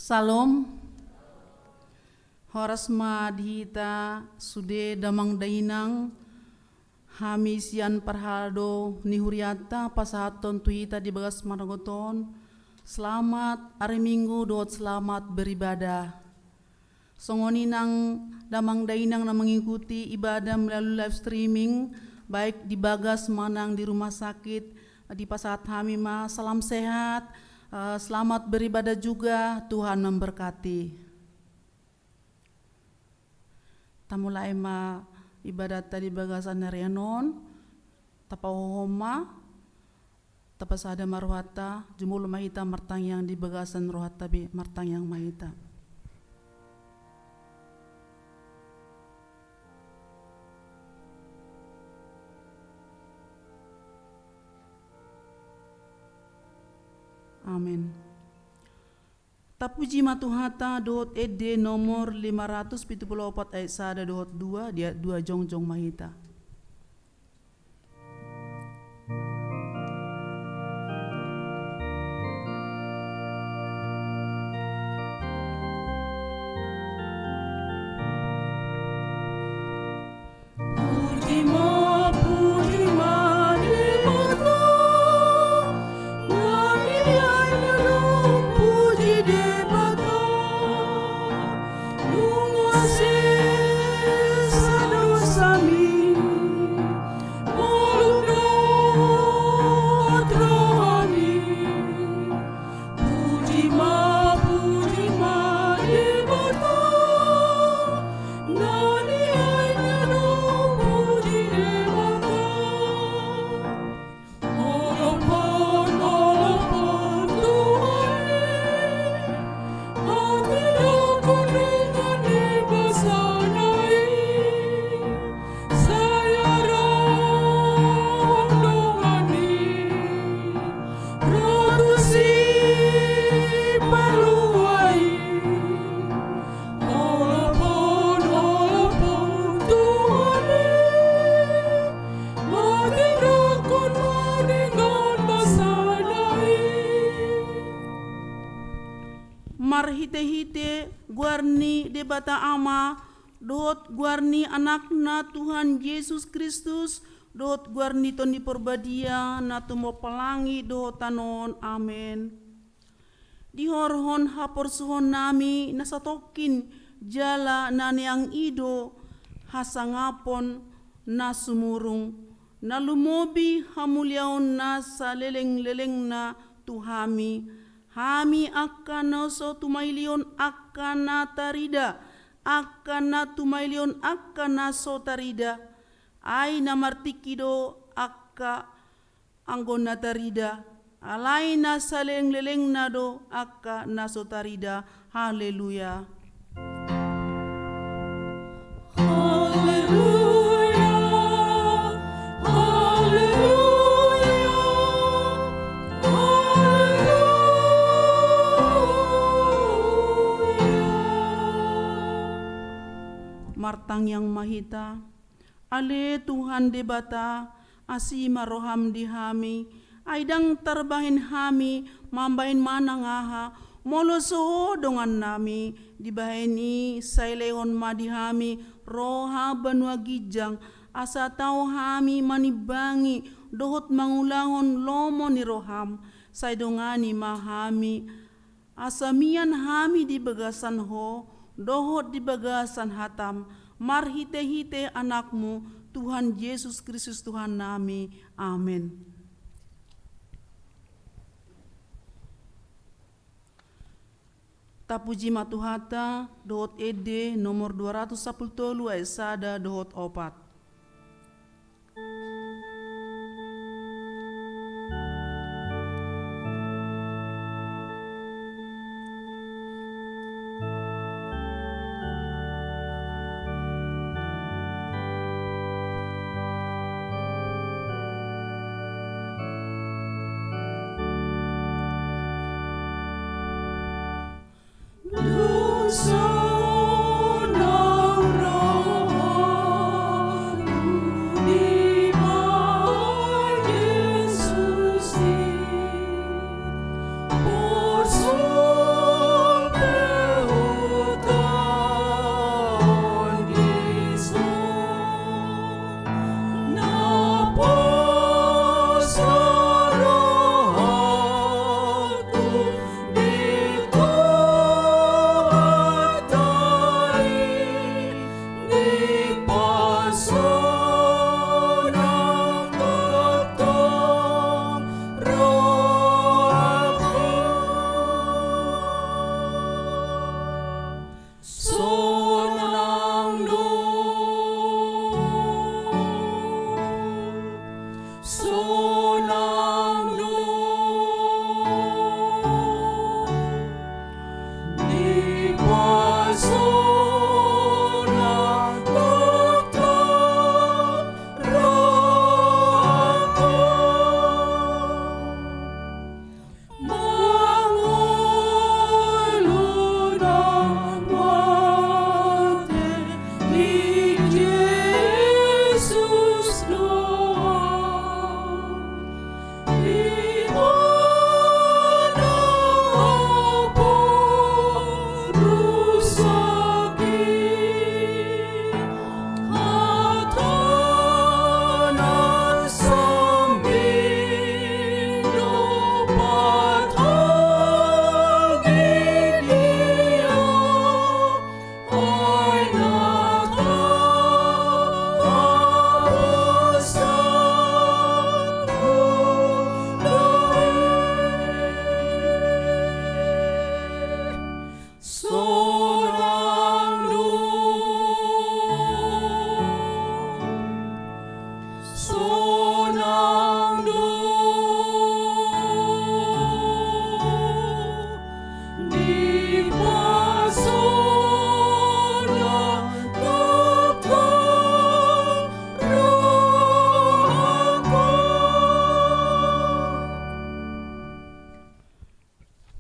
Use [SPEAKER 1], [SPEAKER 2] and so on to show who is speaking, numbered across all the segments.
[SPEAKER 1] Salom, horas madhita sude damang dainang hamisian parhaldo nihuriata pasahaton tuita di bagas managoton. Selamat hari Minggu dot selamat beribadah. Songoni nang damang dainang na mengikuti ibadah melalui live streaming baik di bagas manang di rumah sakit di pasahat hamima. Salam sehat. Selamat beribadah juga, Tuhan memberkati. Tamulai ma ibadat tadi bagasan narianon, tapauhoma, tapasada marwata, jumul mahita martang yang di bagasan rohata bi martang yang mahita. Amin. Tapuji matuhata dot ed nomor 574 ayat sada dot 2 dia 2 jongjong mahita. Marhite-hite guarni debata ama dot guarni anakna Tuhan Yesus Kristus dot guarni toni perbadia na tumo palangi dot tanon amen. Dihorhon hapor suhon nami nasatokin jala naniang ido hasangapon na sumurung na lumobi hamuliaon na sa leleng-leleng na tuhami. Hami akana so tumailion akana tarida, akana tumailion akana so tarida, ay namartikido akka anggona tarida, alay na saleng-leleng na do akka na so tarida. Haleluya. Haleluya. Martang yang mahita, ale Tuhan debata, asima roham di hami, aidang terbahin hami, mambahin manang aha, moloso dongan nami, dibahini saileon madihami, roha banua gijang, asa tau hami manibangi, dohot mangulangon lomo ni roham, saidongani mahami, asamian hami di bagasan ho, dohot di bagasan hatam, marhite-hite anakmu, Tuhan Yesus Kristus Tuhan nami, amin. Tapuji matuhata, dohot ed nomor 210 ayat sada dohot 4.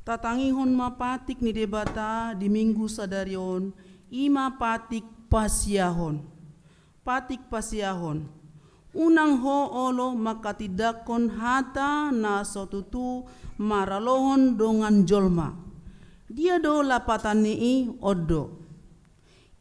[SPEAKER 1] Tatangihon mapatik ni debata di minggu sadarion, ima patik pasiahon. Patik pasiahon. Unang ho olo makatidakon hata na sotutu maralohon dongan jolma. Dia do lapatan ni odo.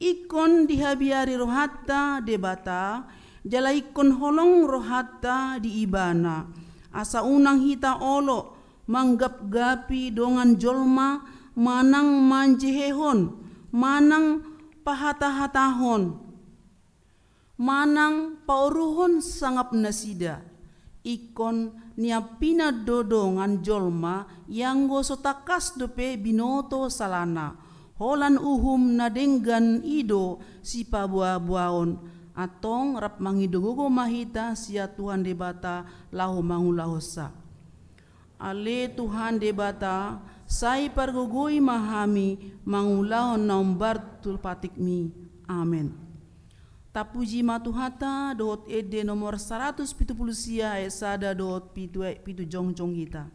[SPEAKER 1] Ikon dihabiari rohata debata, jala ikon holong rohata di ibana. Asa unang hita olo manggap-gapi dongan jolma manang manjehehon, manang pahata-hatahon, manang pauruhon sangap nasida. Ikon niapina dodongan jolma yang go sotakas dope binoto salana. Holan uhum nadenggan ido si pabuah-buahon. Atong rap mangidogogo mahita sia Tuhan debata lahu mangulahosa. Ale Tuhan debata, sai pargugui mahami mangulahon naumbar tulpatikmi. Amin. Tapuji matuhata dohot ede nomor 170 sia esada dohot pitu jongjong hita.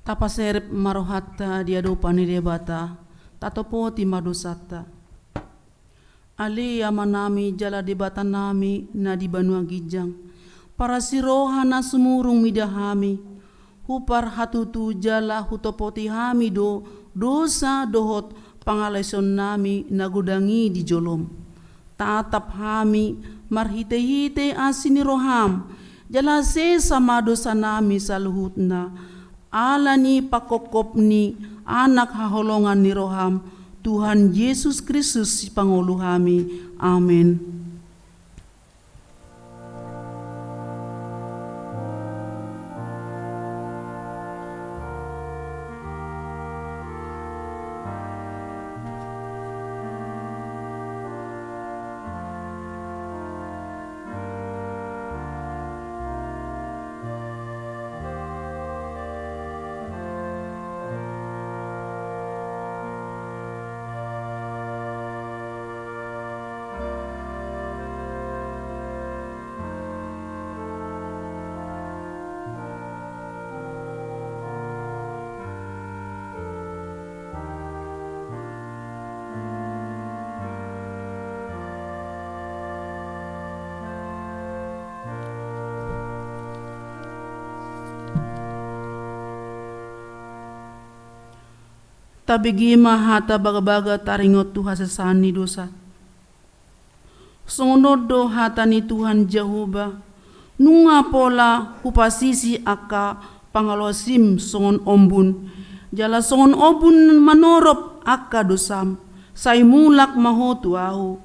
[SPEAKER 1] Tapaserep marohata diadopani debata, tatopo ti madosata. Ali amanami jala debata nami na di Banua Gijang, para siroha na sumurung midahami, hupar hatutu jala hutopoti hami do dosa dohot pangalaison nami nagudangi di jolom. Tatap hami marhite-hite asini roham, jala se sama dosa nami saluhutna, ala ni pakokop ni anak haholongan ni roham, Tuhan Yesus Kristus si Pangulu kami. Amin. Tabigima hata baga-baga taringot Tuhan sesani dosa. Songonod do hata ni Tuhan Jehovah, nunga pola hupasisi aka pangalosim songon ombun, jala songon ombun manorop aka dosam, say mulak mahotu ahu,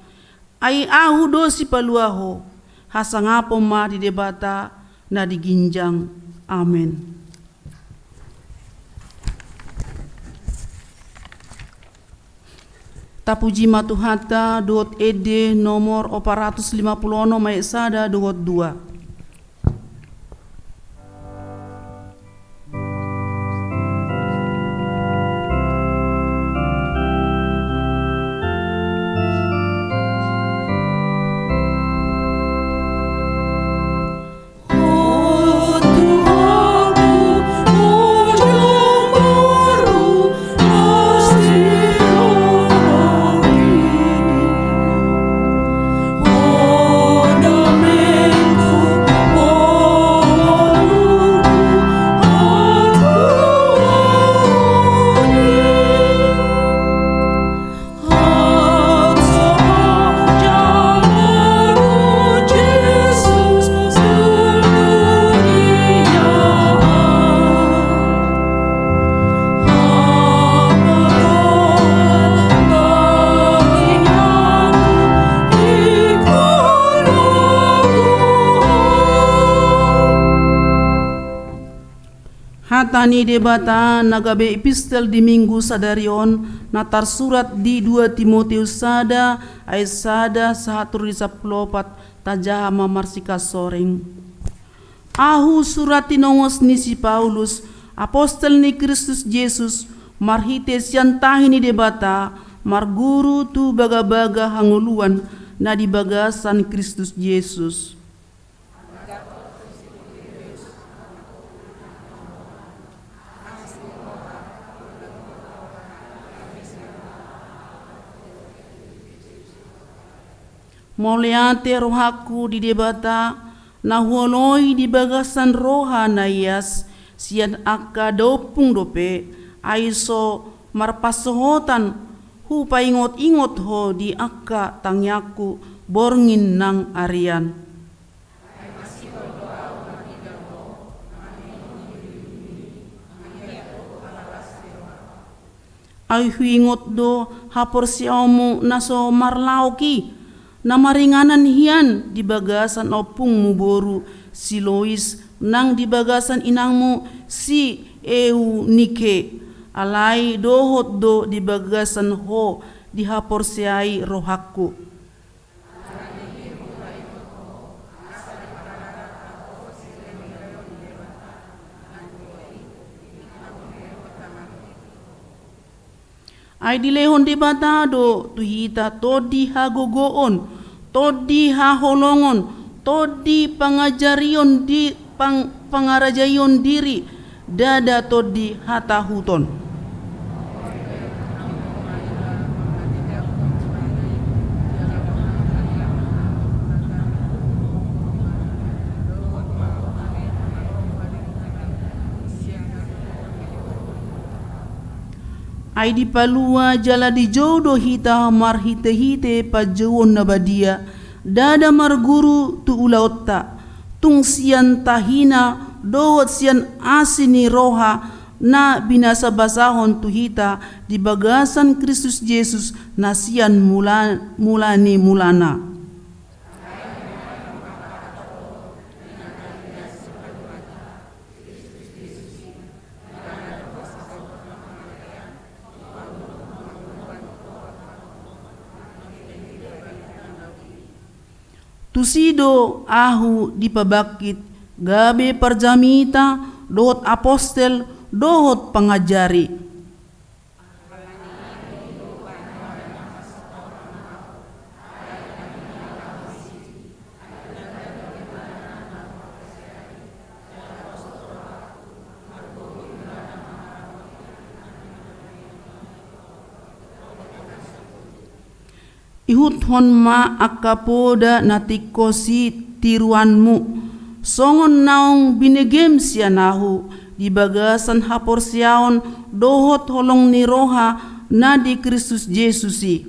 [SPEAKER 1] ay ahu dosi paluaho, hasangapo ma di debata na diginjang. Amen. Tapuji matuhata dot ede nomor 450 maesada dot 2. Hatani debata nagabe epistel di minggu sadarion natar surat di 2 Timotius sada ayat sada 1:14 tajaha mamarsika soreng. Ahu surat tinongos ni si Paulus apostel ni Kristus Yesus marhite sian tahini debata marguru tu baga-baga hanguluan na di bagasan Kristus Yesus. Moliate rohaku di debata na huoloi di bagasan roha na ias sian akka dopung dope aiso marpasohotan hu paingot-ingot ho di akka tangyaku borngin nang arian. Ay huingot do hapor siamu naso marlauki na maringanan hian di bagasan opung mu boru si Lois nang di bagasan inangmu si Eunike alai dohot do di bagasan ho di hapor siai rohaku. Ay dilehon di batado tuhita todi hagogoon, todi haholongon, todi pangajarion di pangarajayon diri, dada todi hatahuton. Ay di palua jala di jodoh hita marhite-hite pajawon na badia dada marguru tu ulaotta tung sian tahina dohot sian asini roha na binasa basahon tu hita di bagasan Kristus Yesus na sian mulani mulana. Tusido ahu dipabakit gabe parjamita dohot apostel dohot pangajari. Ihut hon ma akapoda natikosi tiruanmu songon naong binegem sianahu di bagasan hapor siaon dohot holong ni roha na di Kristus Yesusi.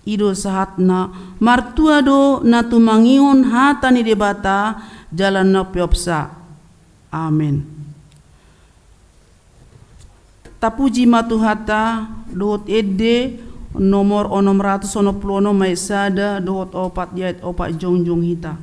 [SPEAKER 1] Ido sahatna martua do na tumangion hata ni debata jalan na piopsa. Amin. Tapuji matuhata dohot edde nomor 690 maisada dohot opat yait opat jongjong hita.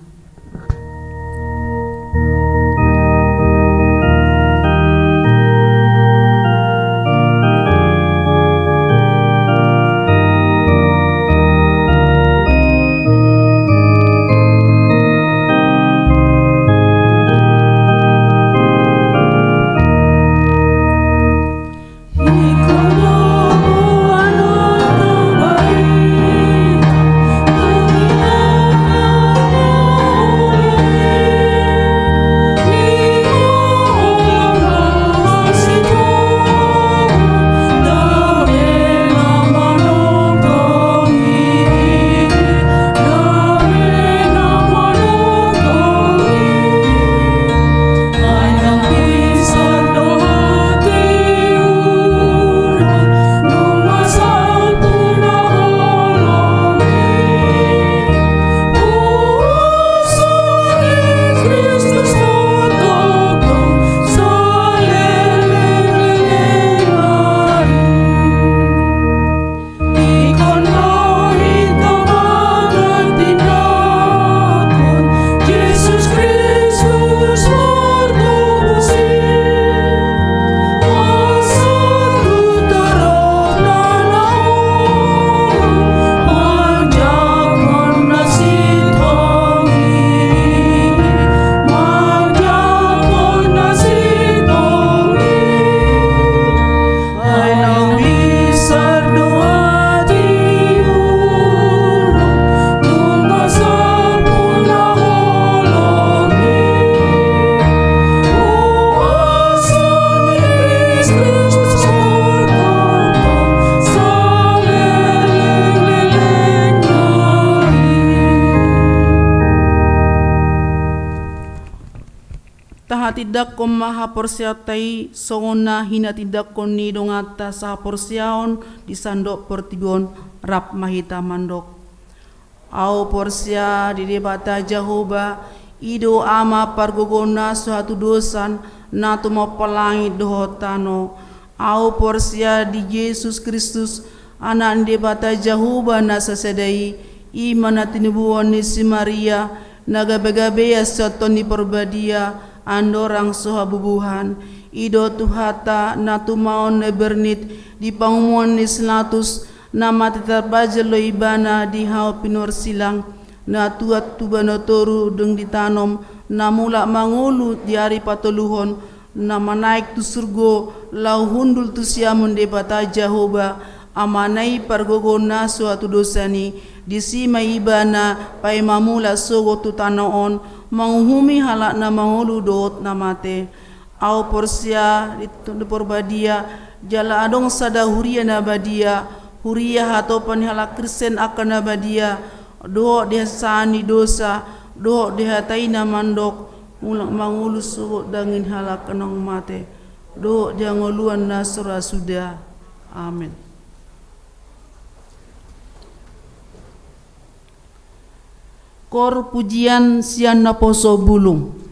[SPEAKER 1] tidak ko maha porsiatai songona hina tidak ko ni dongata sa porsiaon di sandok portibon rap mahita mandok. Au porsia di debata Jehovah ido ama pargogona suatu dosan na tumo pelangi dohotano. Au porsia di Yesus Kristus anak debata Jehovah na sasedai imana tinibuan ni si Maria nagabe-gabe satoni perbadia andorang soha bubuhan ido tuhata na tumaon ne bernit di pangumuan ni selatus nama tetarbaja lo ibana di hau pinor silang na tuat tubano toru deng ditanom na mula mangulu di hari patoluhon na manaik tu surgo lau hundul tu siamun debata Jehovah amanai pargogona suatu dosani disima ibana pai mamula sogo tu tanaon manguhumi halak na mangulu dot namate au porsia di porbadia jala adong sada huria na badia huria hatopan halak Kristen akan na badia doh dihasani dosa doh dihataina mandok mulang mangulu sogo dangin halak kanong mate doh diangoluan nasra sudah amin. Kor pujian sian na poso bulung.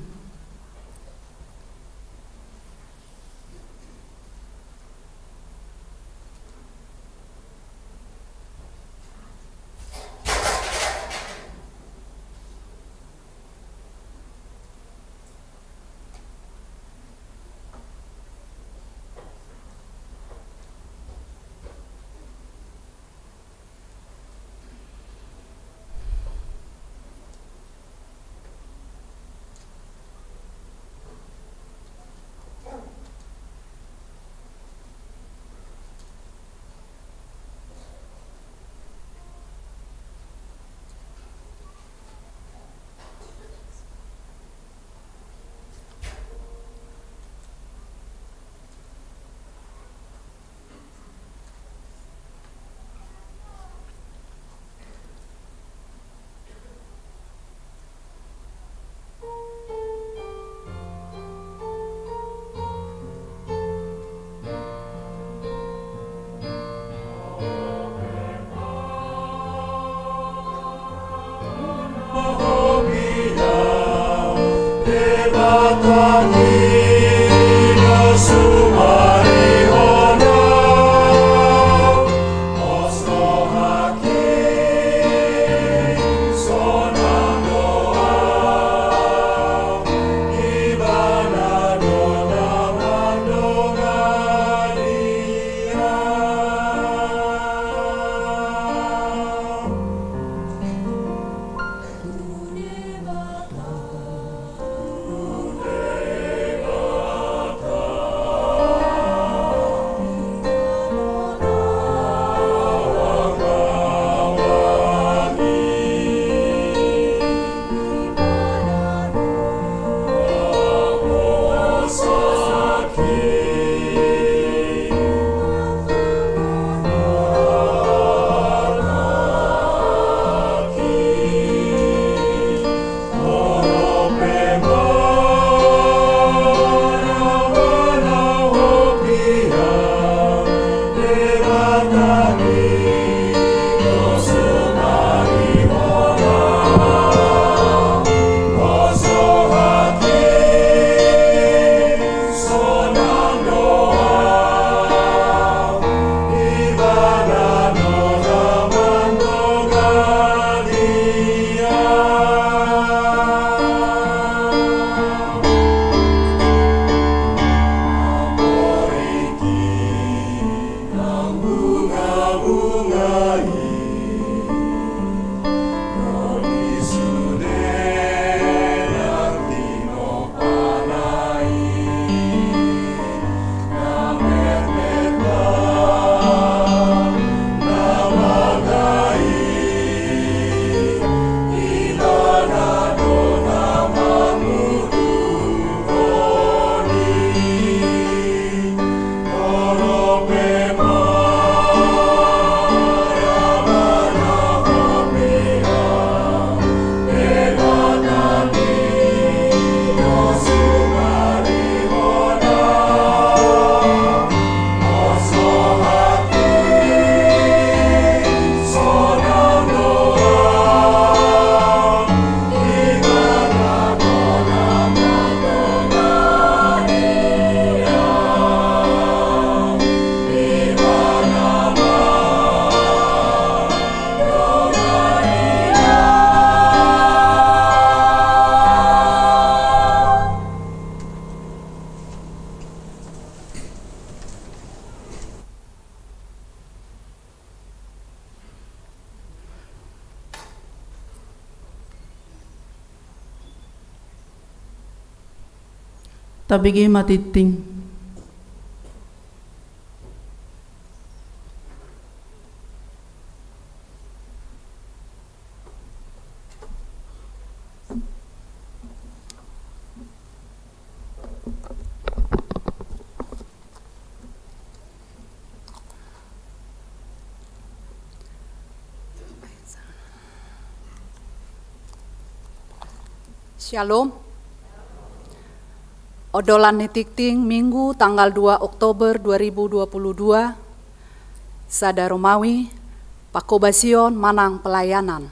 [SPEAKER 1] Tabigi matiting.
[SPEAKER 2] Shalom. Odolan nitikting Minggu tanggal 2 Oktober 2022. Sada Romawi, Pakobasion Manang Pelayanan.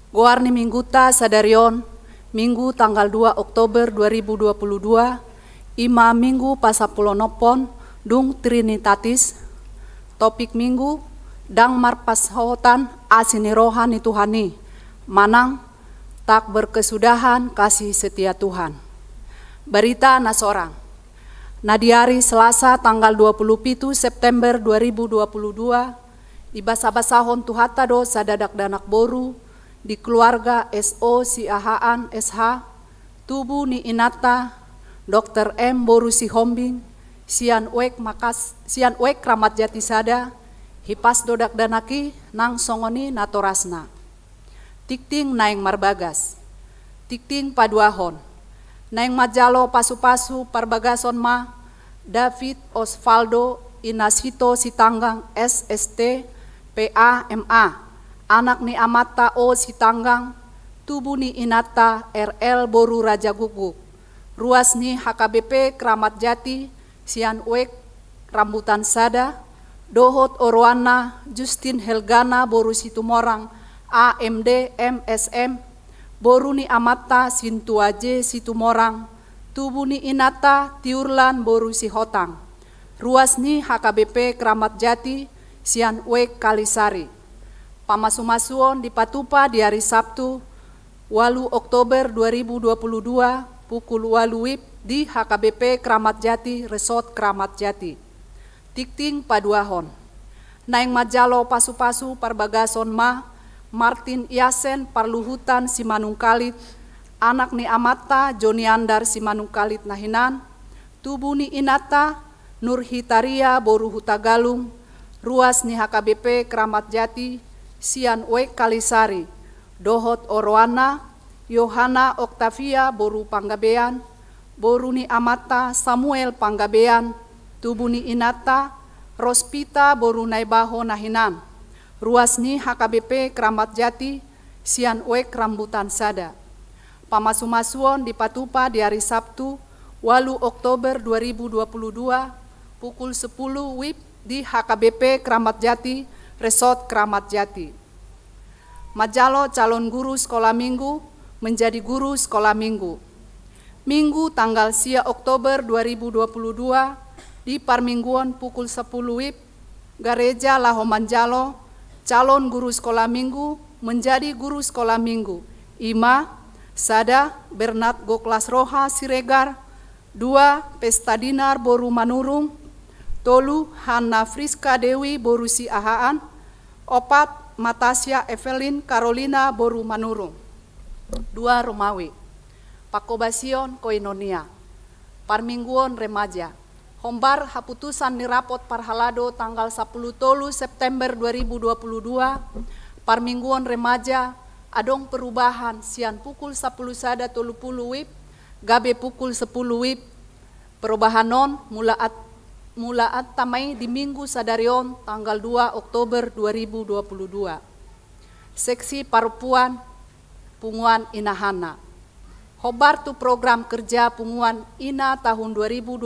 [SPEAKER 2] Goarni Mingguta Sadarion, Minggu tanggal 2 Oktober 2022, Ima Minggu Pasapulonopon, Dung Trinitatis. Topik Minggu, Dang Marpas Hotan Asinirohan Tuhani, Manang tak berkesudahan kasih setia Tuhan. Berita nasorang. Nadiari Selasa tanggal 27 September 2022, ibasa-basahon tuhatado sadadak danak boru di keluarga SO si Ahaan SH, tubuh ni Inata, Dr. M boru si Hombing, sian wek Kramat Jati Sada, hipas dodak danaki nang songoni natorasna. Tikting naing marbagas, tikting paduahon, naing majalo pasu-pasu parbagason ma, David Osvaldo Inasito Sitanggang SST PAMA, anak ni Amata O Sitanggang, tubuh ni Inata RL Boru Raja Guguk, ruas ni HKBP Kramat Jati, sian wek Rambutan Sada, Dohot Orwana Justin Helgana Boru Situmorang, AMD MSM, boru ni Amata Sintuaje Situmorang, tubuh ni Inata Tiurlan boru si Hotang, ruas ni HKBP Kramat Jati, sian wek Kalisari. Pamasu-masuon di Patupa di hari Sabtu, 8 Oktober 2022, pukul 8 WIB di HKBP Kramat Jati, Resort Kramat Jati. Tikting paduahon, naing majalo pasu-pasu parbagason ma, Martin Yasen Parluhutan Simanungkalit, anak ni Amata Joni Andar Simanungkalit Nahinan, tubuh ni Inata Nurhitaria Boru Hutagalung, ruas ni HKBP Kramat Jati, sian wek Kalisari, Dohot Orwana Yohana Oktavia Boru Panggabean, boru ni Amata Samuel Panggabean, tubuh ni Inata Rospita Boru Naibaho Nahinan, ruas ni HKBP Kramat Jati, sian wek Rambutan Sada. Pamasu-masuon di Patupa di hari Sabtu, 8 Oktober 2022, pukul 10 WIB di HKBP Kramat Jati, Resort Kramat Jati. Majalo calon guru sekolah minggu menjadi guru sekolah minggu. Minggu tanggal 10 Oktober 2022 di Parmingguan pukul 10 WIB, Gereja Lahomanjalo, calon guru sekolah minggu menjadi guru sekolah minggu. Ima, Sada, Bernat Goklas Roha Siregar. 2, Pesta Dinar Boru Manurung. Tolu, Hanna Friska Dewi Boru Si Ahaan. 4, Matasya Evelyn Carolina Boru Manurung. 2 Romawi, Pakobasion Koinonia, Parmingguon Remaja. Hombar haputusan nirapot parhalado tanggal 10 tolu September 2022, Parmingguan Remaja, adong perubahan sian pukul 10 sada 30 WIB, gabe pukul 10 WIB, perubahanon mulaat tamai di Minggu Sadarion tanggal 2 Oktober 2022. Seksi Parupuan Punguan Inahana. Hobar tu program kerja Punguan Ina tahun 2022,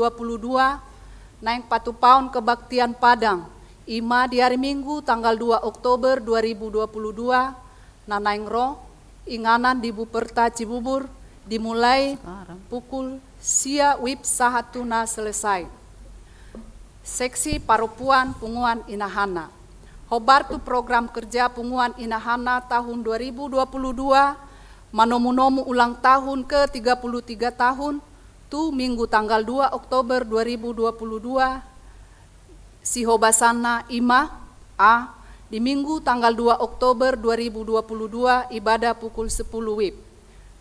[SPEAKER 2] naik patupaun kebaktian Padang, Ima di hari Minggu tanggal 2 Oktober 2022, nanaing ro, inganan di Buperta Cibubur, dimulai pukul sia WIB sahatuna selesai. Seksi Parupuan Punguan Inahana. Hobar tu program kerja Punguan Inahana tahun 2022, manomu-nomu ulang tahun ke-33 tahun, tu Minggu tanggal 2 Oktober 2022, si Hobasana Ima, A, di Minggu tanggal 2 Oktober 2022, ibadah pukul 10 WIB.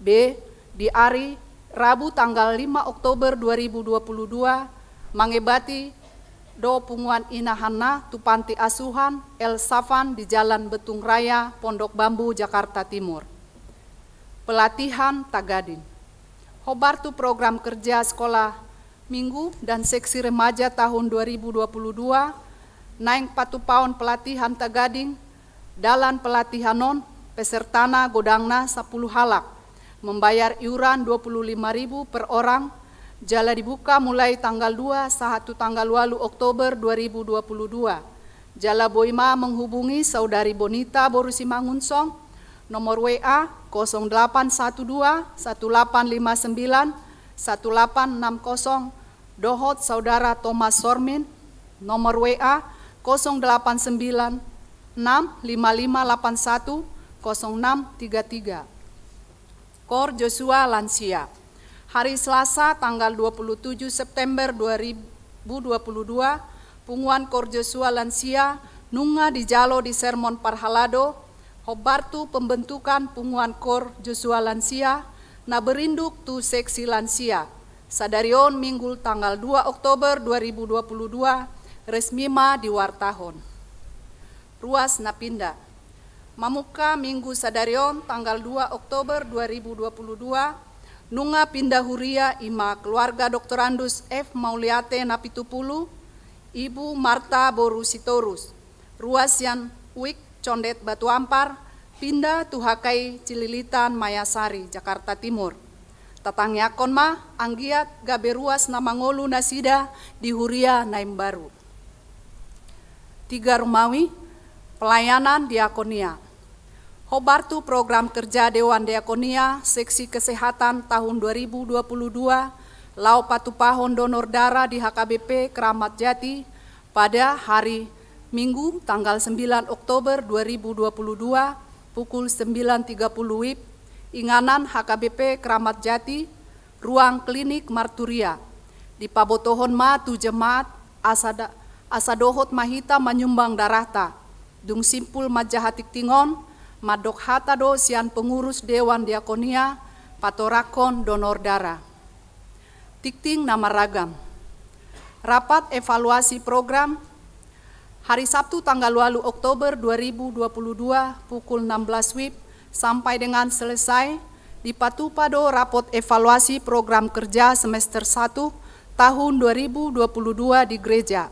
[SPEAKER 2] B, di hari Rabu tanggal 5 Oktober 2022 mengebati do punguan inahana tu panti asuhan El Safan di Jalan Betung Raya, Pondok Bambu, Jakarta Timur. Pelatihan Tagading. Hobartu program kerja sekolah minggu dan seksi remaja tahun 2022 naik patu paun pelatihan Tagading dalam pelatihan non pesertana godangna 10 halak membayar iuran 25.000 per orang. Jala dibuka mulai tanggal 2 sahatu tanggal 8 Oktober 2022. Jala Boima menghubungi saudari Bonita Boru Simangunsong nomor WA 0812 1859 1860, dohot saudara Thomas Sormin nomor WA 089 65581 0633. Kor Joshua Lansia. Hari Selasa tanggal 27 September 2022, punguan Kor Joshua Lansia nunga di Jalo di Sermon Parhalado, hobartu pembentukan punguan Kor Joshua Lansia na berinduk tu seksi lansia. Sadarion Minggu tanggal 2 Oktober 2022, resmima di Wartahon. Ruas Napinda. Mamuka Minggu Sadarion tanggal 2 Oktober 2022, nunga pindah huria ima keluarga Dr. Andus F. Mauliate Napitupulu, Ibu Marta Boru Sitorus, ruas yang Wik Condet Batu Ampar, pindah Tuhakai Cililitan Mayasari, Jakarta Timur. Tatangyakon mah anggiat gabe ruas namangolu nasida di huria Naim Baru. 3 Rumawi, pelayanan diakonia. Hobartu program kerja Dewan Diakonia Seksi Kesehatan tahun 2022, lau patupahon donor darah di HKBP Keramat Jati pada hari Minggu tanggal 9 Oktober 2022 pukul 9.30 WIB, Inganan HKBP Keramat Jati, ruang klinik Marturia. Di pabotohon ma tu jemaat asadohot mahita menyumbang darahta. Dung simpul majahatik tingon, madok hatado sian pengurus Dewan Diakonia, patorakon donor darah. Tikting nama ragam. Rapat evaluasi program hari Sabtu tanggal 8 Oktober 2022 pukul 16 WIB sampai dengan selesai di Patupado rapot evaluasi program kerja semester 1 tahun 2022 di gereja.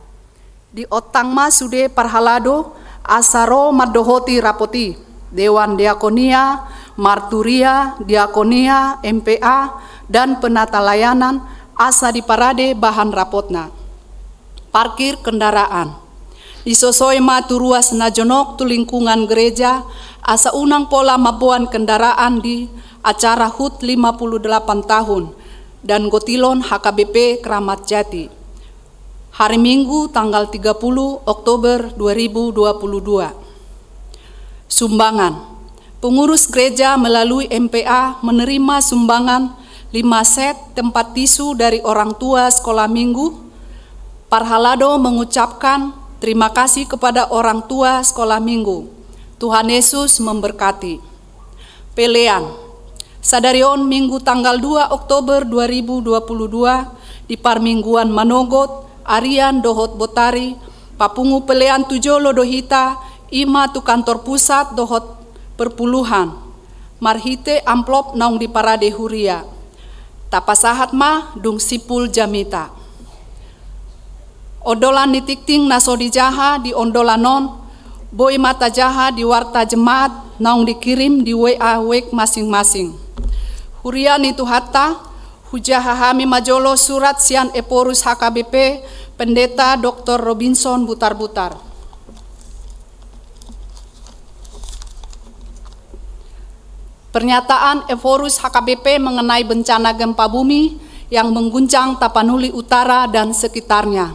[SPEAKER 2] Di Otangma Sude Parhalado asaro madohoti rapoti Dewan Diakonia, Marturia, Diakonia, MPA, dan penata layanan asa di parade bahan rapotna. Parkir kendaraan. Disosoi matu ruas najonok tu lingkungan gereja, asa unang pola mabuan kendaraan di acara HUT 58 tahun, dan gotilon HKBP Keramat Jati. Hari Minggu tanggal 30 Oktober 2022. Sumbangan. Pengurus gereja melalui MPA menerima sumbangan 5 set tempat tisu dari orang tua sekolah minggu. Parhalado mengucapkan terima kasih kepada orang tua sekolah minggu. Tuhan Yesus memberkati. Pelean. Sadarion Minggu tanggal 2 Oktober 2022 di Parmingguan Manogot, Arian Dohot Botari, Papungu Pelean Tujolo Dohita, Ima tu kantor pusat Dohot Perpuluhan. Marhite amplop naung di parade huria. Tapasahat mah dung sipul jamita. Odolan nitikting naso di jaha di ondolanon, boy mata jaha di warta jemaat naung dikirim di WA wek masing-masing. Hurian itu hatta, hujahahami majolo surat sian eporus HKBP, Pendeta Dr. Robinson Butar-Butar. Pernyataan eporus HKBP mengenai bencana gempa bumi yang mengguncang Tapanuli Utara dan sekitarnya.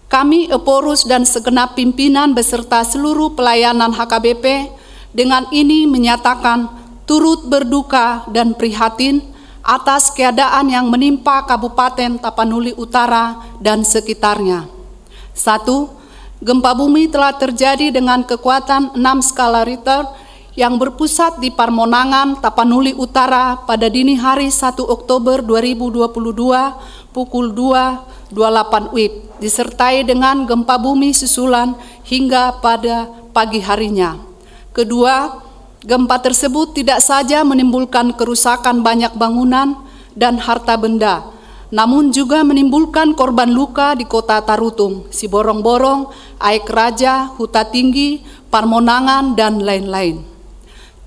[SPEAKER 2] Kami Eporus dan segenap pimpinan beserta seluruh pelayanan HKBP dengan ini menyatakan turut berduka dan prihatin atas keadaan yang menimpa Kabupaten Tapanuli Utara dan sekitarnya. 1. Gempa bumi telah terjadi dengan kekuatan 6 skala Richter yang berpusat di Parmonangan, Tapanuli Utara pada dini hari 1 Oktober 2022 pukul 2.28 WIB, disertai dengan gempa bumi susulan hingga pada pagi harinya. Kedua, gempa tersebut tidak saja menimbulkan kerusakan banyak bangunan dan harta benda, namun juga menimbulkan korban luka di kota Tarutung, Siborong-Borong, Aek Raja, Huta Tinggi, Parmonangan, dan lain-lain.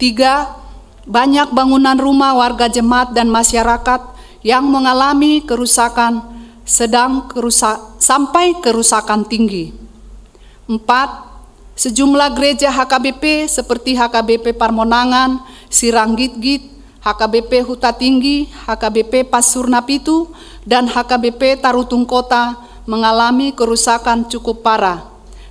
[SPEAKER 2] 3. Banyak bangunan rumah warga jemaat dan masyarakat yang mengalami kerusakan sedang sampai kerusakan tinggi. 4. Sejumlah gereja HKBP seperti HKBP Parmonangan, Siranggit-Git, HKBP Huta Tinggi, HKBP Pasurnapitu, dan HKBP Tarutung Kota mengalami kerusakan cukup parah.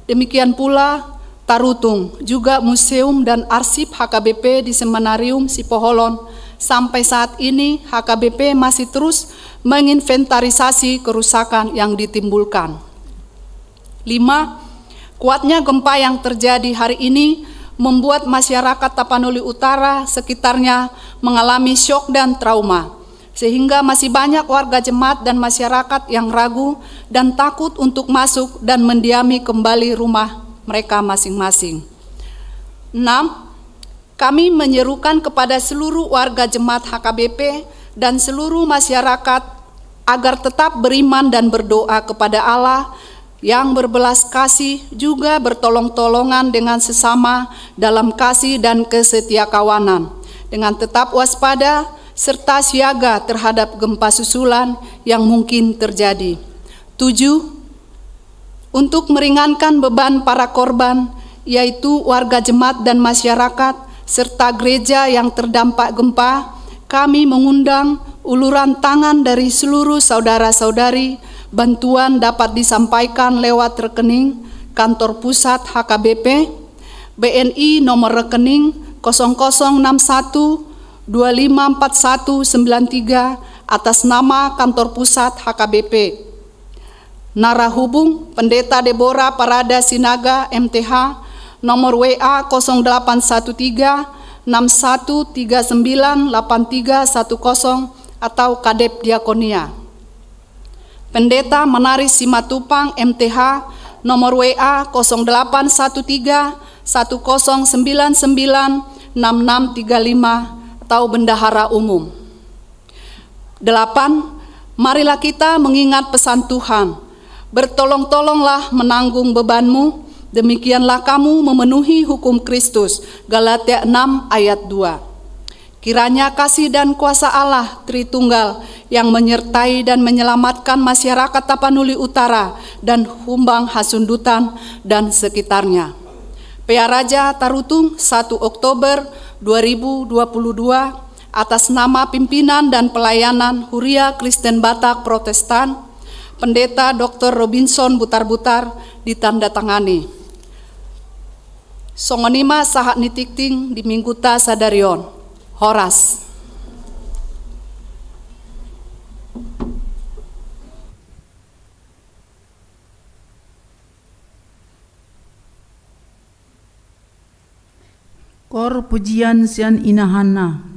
[SPEAKER 2] Demikian pula Tarutung, juga museum dan arsip HKBP di Semenarium Sipoholon. Sampai saat ini HKBP masih terus menginventarisasi kerusakan yang ditimbulkan. 5. Kuatnya gempa yang terjadi hari ini membuat masyarakat Tapanuli Utara sekitarnya mengalami syok dan trauma, sehingga masih banyak warga jemaat dan masyarakat yang ragu dan takut untuk masuk dan mendiami kembali rumah mereka masing-masing. 6. Kami menyerukan kepada seluruh warga jemaat HKBP dan seluruh masyarakat agar tetap beriman dan berdoa kepada Allah yang berbelas kasih, juga bertolong-tolongan dengan sesama dalam kasih dan kesetiakawanan, dengan tetap waspada serta siaga terhadap gempa susulan yang mungkin terjadi. 7. Untuk meringankan beban para korban, yaitu warga jemaat dan masyarakat, serta gereja yang terdampak gempa, kami mengundang uluran tangan dari seluruh saudara-saudari. Bantuan dapat disampaikan lewat rekening Kantor Pusat HKBP, BNI nomor rekening 0061254193 atas nama Kantor Pusat HKBP. Narahubung Pendeta Deborah Parada Sinaga MTH nomor WA 0813 61398310 atau Kadep Diakonia. Pendeta Menaris Simatupang MTH nomor WA 0813 1099 6635 atau Bendahara Umum. 8. Marilah kita mengingat pesan Tuhan. Bertolong-tolonglah menanggung bebanmu, demikianlah kamu memenuhi hukum Kristus. Galatia 6 ayat 2. Kiranya kasih dan kuasa Allah Tritunggal yang menyertai dan menyelamatkan masyarakat Tapanuli Utara dan Humbang Hasundutan dan sekitarnya. PA Raja Tarutung 1 Oktober 2022 atas nama pimpinan dan pelayanan Huria Kristen Batak Protestan, Pendeta Dr. Robinson Butar-Butar ditandatangani. Songonima sahat nitikting di Mingguta Sadarion. Horas.
[SPEAKER 1] Kor pujian sian inahana.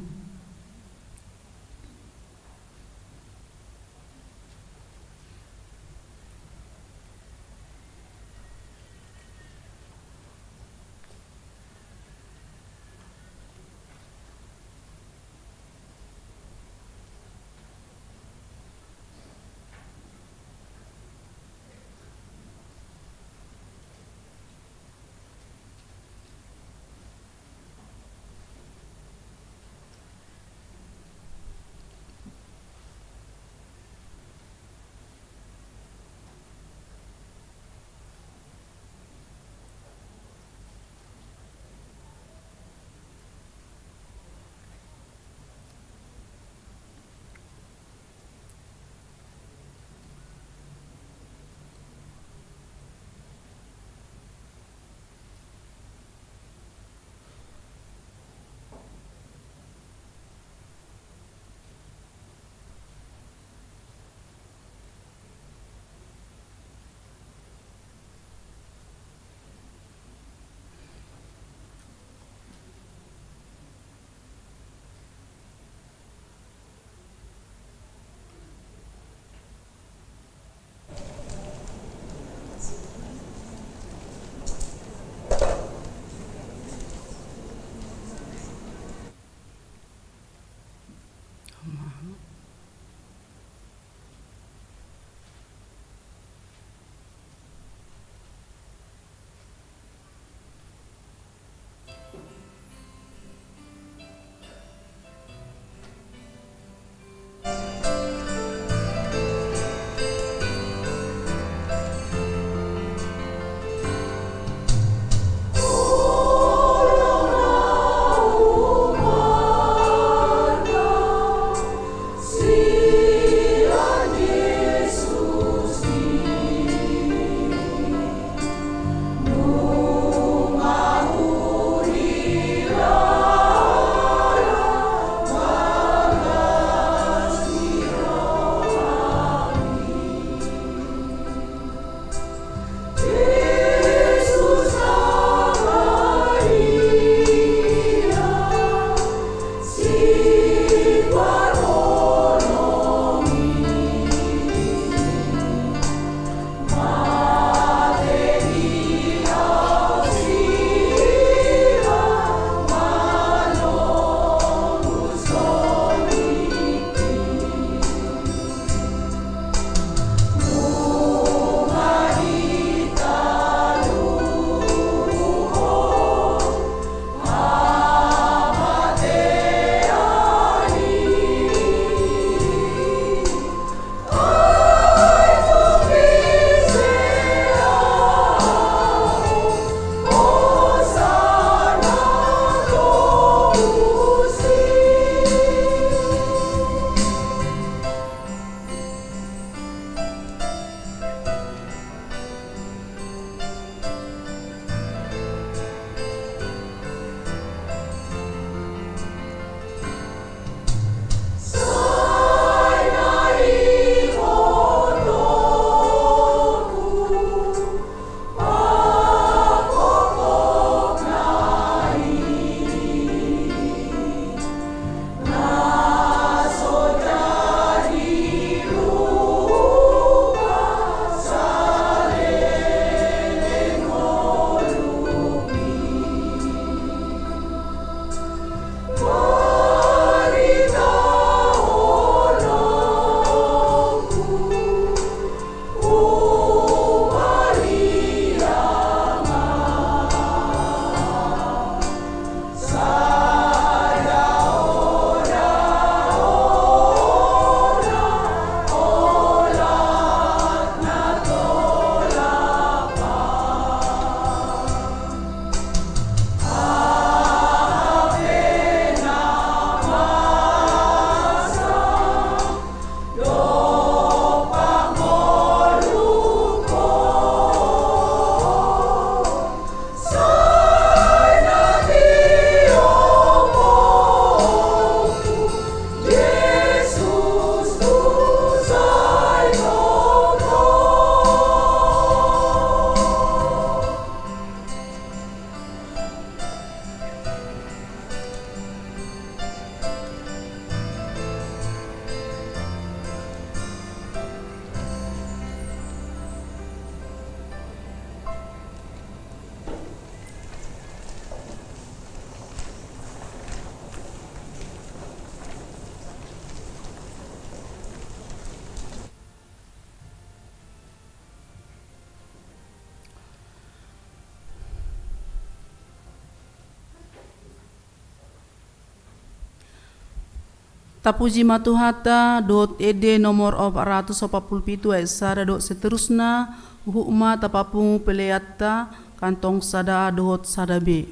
[SPEAKER 1] Tapuji matuhata dot ed nomor 447 esara dot seterusna hukma tapapungu peleatta kantong sada dot sada b.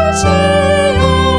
[SPEAKER 3] 나 도무지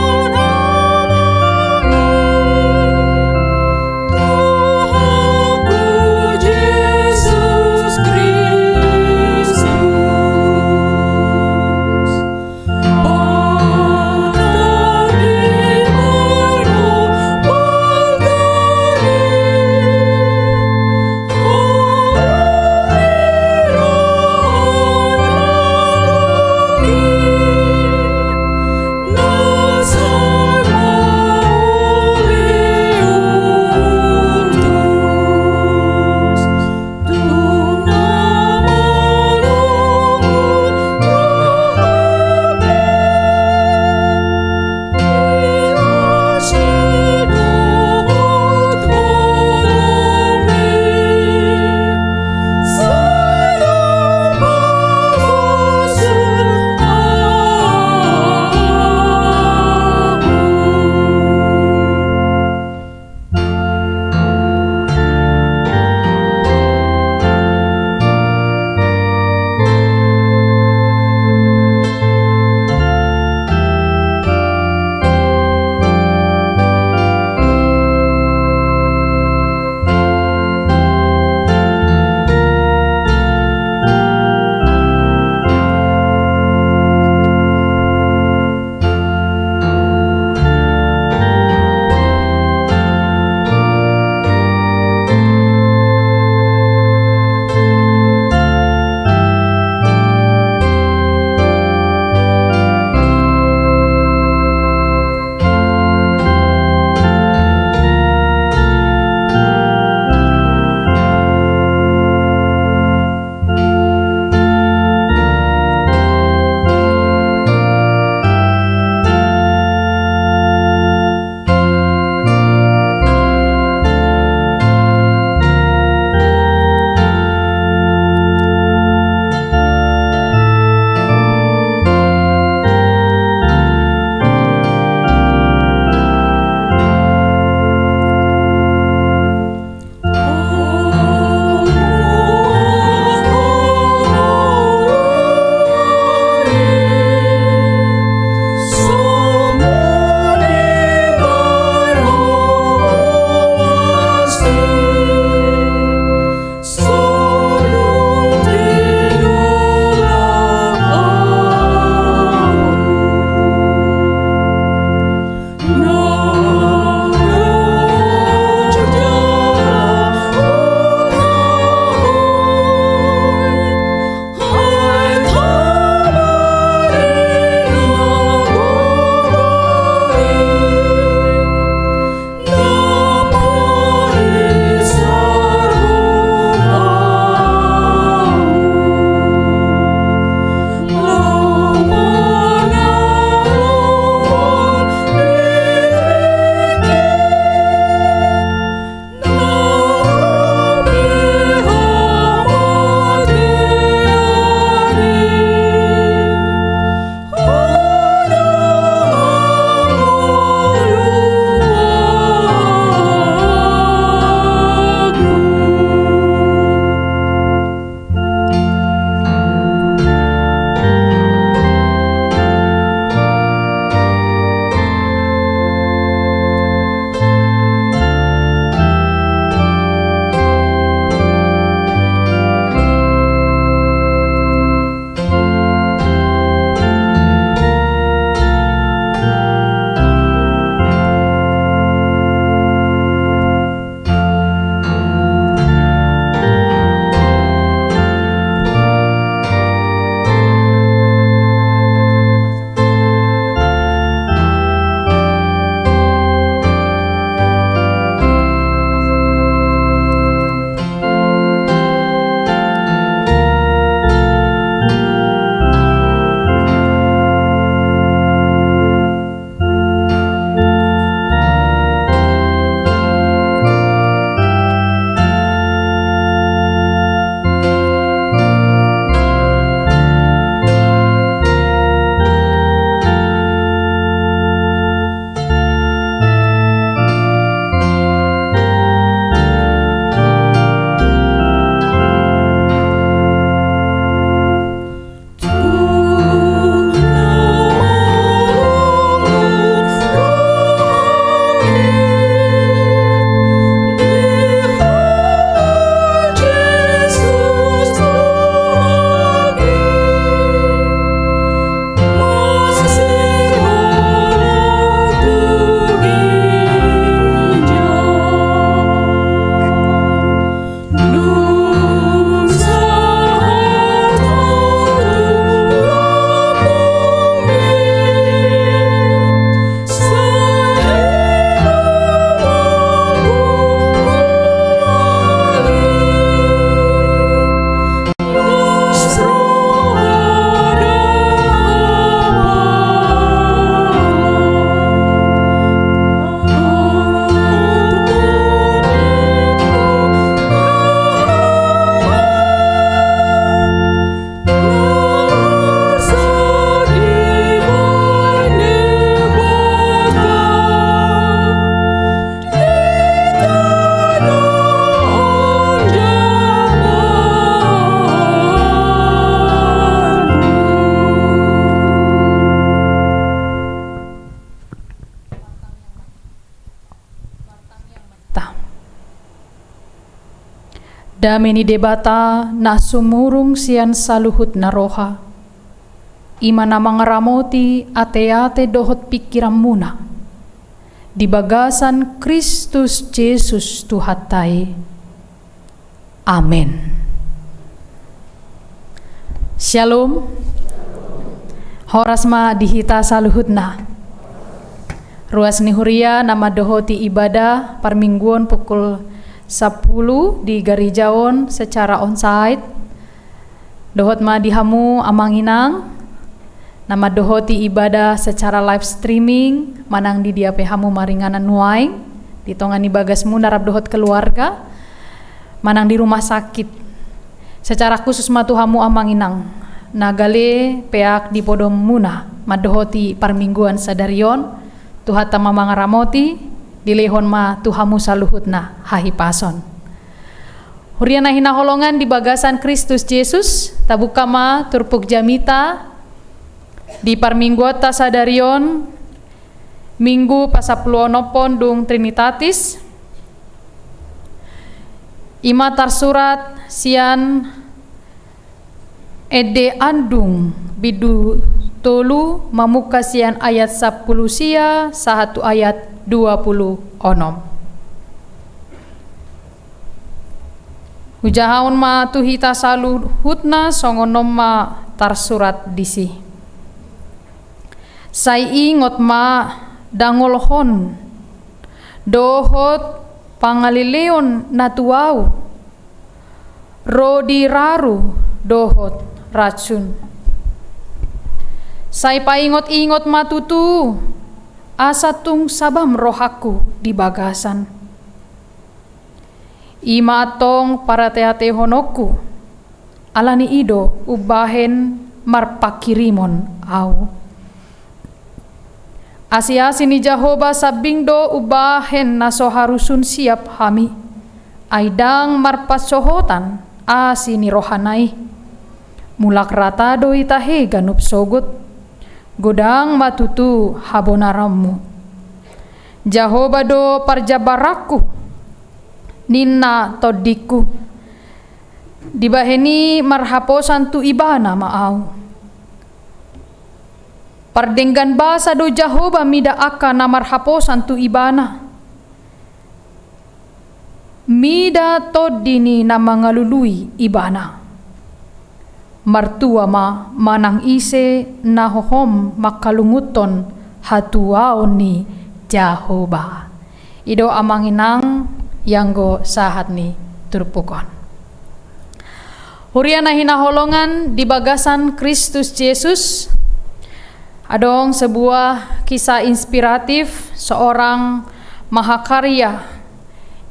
[SPEAKER 3] Dameni debata na sumurung sian saluhut na roha. Imana mangaramoti ate-ate dohot pikiran muna. Di bagasan Kristus Yesus Tuhatai. Amin. Shalom. Horas ma dihita saluhut na. Ruas nihuria nama dohoti ibadah parmingguan pukul 10 di Garijaon secara onsite. Dohot ma dihamu amanginang. Nama dohoti ibadah secara live streaming manang di dia hamu maringanan nuaing ditongani bagas munarab dohot keluarga manang di rumah sakit. Secara khusus ma tuhamu amanginang nagale peak di podom muna madohoti parmingguan sadarion tuhata mamangaramoti dilehon ma tuhamu saluhutna hahipason. Huriana hina holongan di bagasan Kristus Yesus tabuka ma turpuk jamita di parmingguata sadarion minggu pasapluonopon dung Trinitatis ima tarsurat sian ede andung bidu tolu mamuka sian ayat 10 sia sahatu ayat 20 onom. Hujahaun ma tuhita saluhutna songonom ma tarsurat disi. Sai ingot ma dangolhon dohot pangalileon natuau rodi raru dohot racun. Sai paingot-ingot matutu asa tung sabam rohaku di bagasan. Ima atong para teate honoku alani ido ubahen marpakirimon au. Asia-asi ni Jehovah sabingdo ubahen naso harusun siap hami. Aidang marpasohotan asi ni rohanai. Mulak ratado itahe ganup sogot. Godang matutu habonarammu. Jehovah do parjabaraku ninna todiku. Dibaheni marhaposan tu ibana maau. Pardenggan basa do Jehovah mida aka na marhaposan tu ibana. Mida todini na mangalului ibana. Martua ma manang ise nahohom makalunguton hatuao ni Jehovah. Ido amanginang yanggo sahat ni turpukon. Huriana hinaholongan di bagasan Kristus Yesus. Adong sebuah kisah inspiratif seorang mahakarya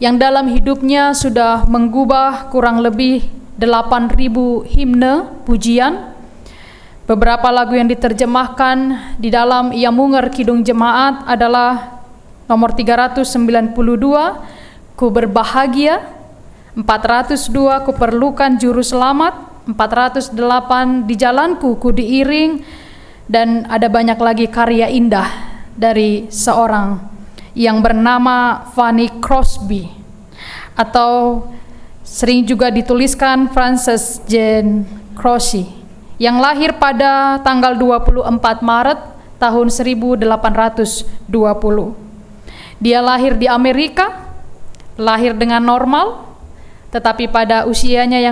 [SPEAKER 3] yang dalam hidupnya sudah menggubah kurang lebih 8.000 himne pujian. Beberapa lagu yang diterjemahkan di dalam Ia Munger Kidung Jemaat adalah nomor 392 Ku Berbahagia, 402 Ku Perlukan Juru Selamat, 408 Di Jalanku Ku Diiring, dan ada banyak lagi karya indah dari seorang yang bernama Fanny Crosby atau sering juga dituliskan Frances Jane Crosby, yang lahir pada tanggal 24 Maret tahun 1820. Dia lahir di Amerika, lahir dengan normal, tetapi pada usianya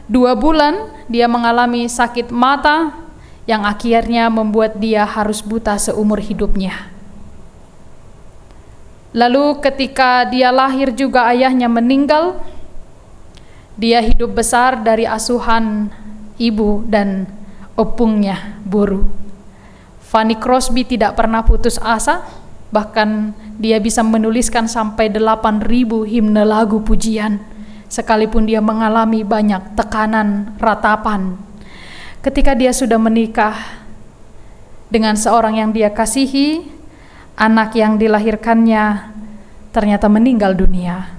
[SPEAKER 3] 2 bulan dia mengalami sakit mata yang akhirnya membuat dia harus buta seumur hidupnya. Lalu ketika dia lahir juga ayahnya meninggal. Dia hidup besar dari asuhan ibu dan opungnya Boru. Fanny Crosby tidak pernah putus asa, bahkan dia bisa menuliskan sampai 8.000 himne lagu pujian, sekalipun dia mengalami banyak tekanan, ratapan. Ketika dia sudah menikah dengan seorang yang dia kasihi, anak yang dilahirkannya ternyata meninggal dunia.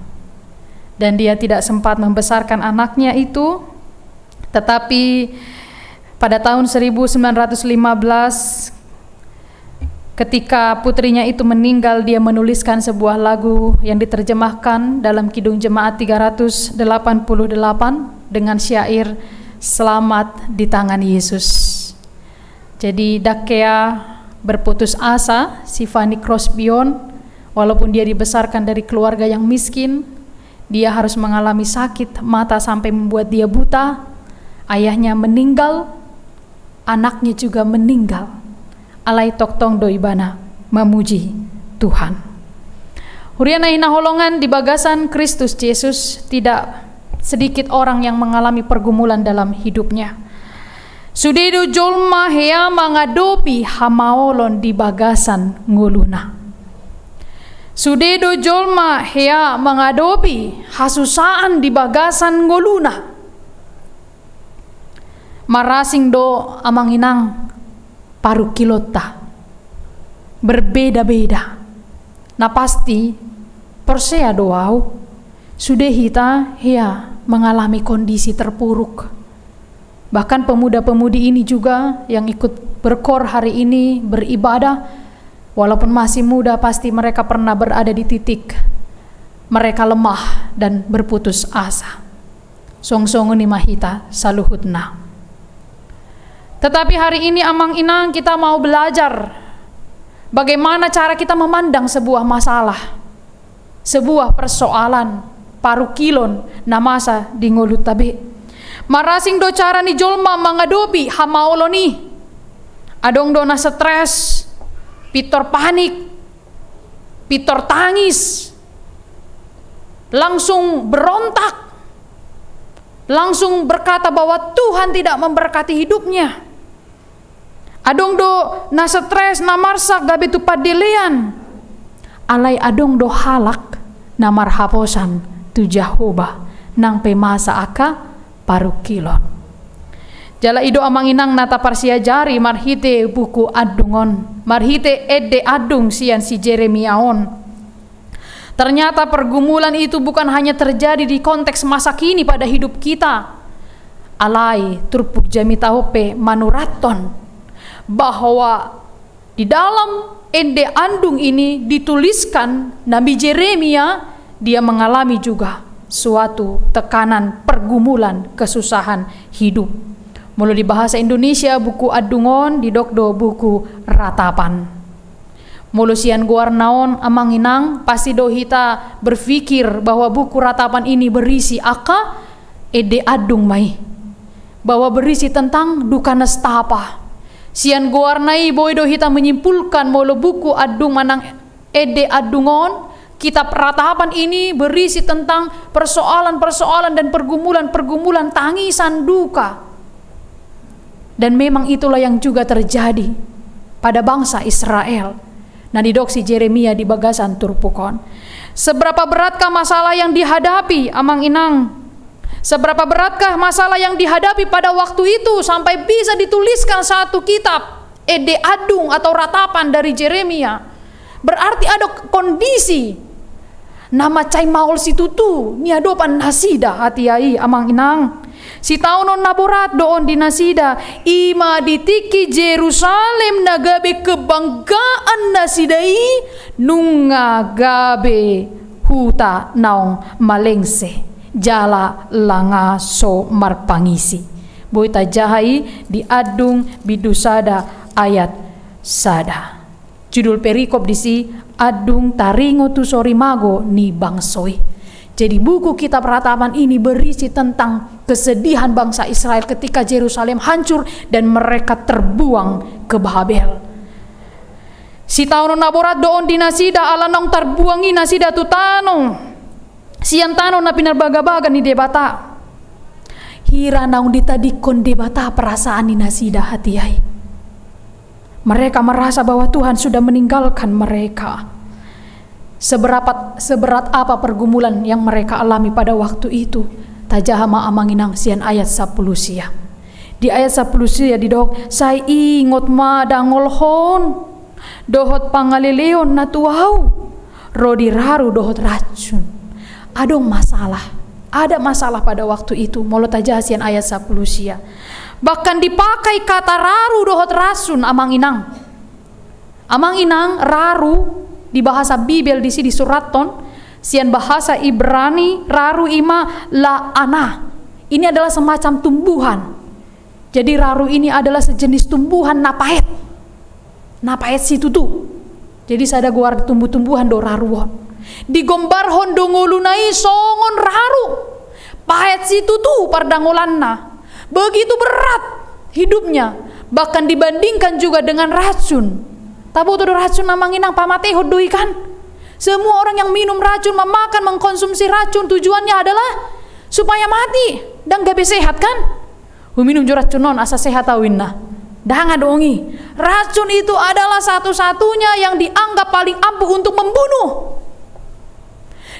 [SPEAKER 3] Dan dia tidak sempat membesarkan anaknya itu, tetapi pada tahun 1915 Ketika putrinya itu meninggal, dia menuliskan sebuah lagu yang diterjemahkan dalam Kidung Jemaat 388 dengan syair "Selamat di tangan Yesus". Jadi Dakea berputus asa, si Fanny Crosbyon, walaupun dia dibesarkan dari keluarga yang miskin, dia harus mengalami sakit mata sampai membuat dia buta. Ayahnya meninggal, anaknya juga meninggal. Alai toktong doibana memuji Tuhan. Huriana hina holongan di bagasan Kristus Yesus, tidak sedikit orang yang mengalami pergumulan dalam hidupnya. Sudedo jolma hea mangadopi hamaolon di bagasan nguluna. Sudedo jolma hea mangadopi hasusaan di bagasan nguluna. Marasing do amang inang paru kilota berbeda-beda. Nah pasti persea doau sudah hita hea mengalami kondisi terpuruk. Bahkan pemuda-pemudi ini juga yang ikut berkor hari ini beribadah, walaupun masih muda, pasti mereka pernah berada di titik mereka lemah dan berputus asa. Song-song ni mahita saluhutna. Tetapi hari ini amang inang kita mau belajar bagaimana cara kita memandang sebuah masalah, sebuah persoalan, parukilon namasa di ngolut tabe. Marasing do cara ni jolma mangadopi hamaolo ni. Adong do na stres, pitor panik, pitor tangis, langsung berontak, langsung berkata bahwa Tuhan tidak memberkati hidupnya. Adong do na stres na marsak gabe tu padelean. Alai adong do halak na marhaposan tu Jehovah nang pemasa aka parukilon. Jala ido amang inang nata parsia jari marhite buku adungon, marhite edde adung sian si Jeremiaon. Ternyata pergumulan itu bukan hanya terjadi di konteks masa kini pada hidup kita. Alai turpuk jami tahope manuraton bahwa di dalam ende andung ini dituliskan Nabi Jeremia, dia mengalami juga suatu tekanan, pergumulan, kesusahan hidup. Mulai di bahasa Indonesia buku adungon, di dokdo buku ratapan. Mulusian guarnaon amang inang pasti dohita berpikir bahwa buku ratapan ini berisi aka ede adung mai, bahwa berisi tentang duka nestapa. Sian guarnai boy dohita menyimpulkan molo buku adung manang ede adungon, kitab ratapan ini berisi tentang persoalan-persoalan dan pergumulan-pergumulan, tangisan, duka. Dan memang itulah yang juga terjadi pada bangsa Israel. Nah didoksi Jeremia di bagasan turpukon. Seberapa beratkah masalah yang dihadapi amang inang? Seberapa beratkah masalah yang dihadapi pada waktu itu sampai bisa dituliskan satu kitab ede adung atau ratapan dari Jeremia? Berarti ada kondisi nama cai maul situtu niadopan nasida hatiai amang inang. Si taunon naborat doon di nasida ima ditiki Jerusalem nagabe kebanggaan nasidai nunga gabe huta naong malengse jala langa so marpangisi. Boita jahai di adung bidusada ayat sada. Judul perikop disi adung taringo tu sorimago ni bangsoi. Jadi buku kitab ratapan ini berisi tentang kesedihan bangsa Israel ketika Yerusalem hancur dan mereka terbuang ke Babel. Si taunon naborat doon di nasida alanong terbuangi nasida tu tanong. Sian tanong na pinarbaga-baga ni debata. Hira naung ditadikon debata perasaan ni nasida hatiai. Mereka merasa bahwa Tuhan sudah meninggalkan mereka. Seberat apa pergumulan yang mereka alami pada waktu itu. Tajahama amanginang sian ayat 10 sia. Di ayat 10 sia didok, say ingot ma dangolhon, dohot pangaleleon na tuau, rodi raru dohot racun. Adong masalah, ada masalah pada waktu itu. Molo tajasian ayat 10 sia. Bahkan dipakai kata raru dohot rasun amang inang. Amang inang raru di bahasa Bibel di sini suraton, sian bahasa Ibrani raru ima la ana. Ini adalah semacam tumbuhan. Jadi raru ini adalah sejenis tumbuhan napaet. Napaet situ tuh. Jadi sada guar tumbuh-tumbuhan do raruon. Digombar hondo ngulunai songon raru. Paet situ tuh pardangolanna. Begitu berat hidupnya. Bahkan dibandingkan juga dengan racun. Tabu tuh racun namang inang pamate hodoi kan. Semua orang yang minum racun, memakan, mengkonsumsi racun tujuannya adalah supaya mati dan gak sehat kan. Minum racun non asa sehat awinna. Dah ngadongi. Racun itu adalah satu-satunya yang dianggap paling ampuh untuk membunuh.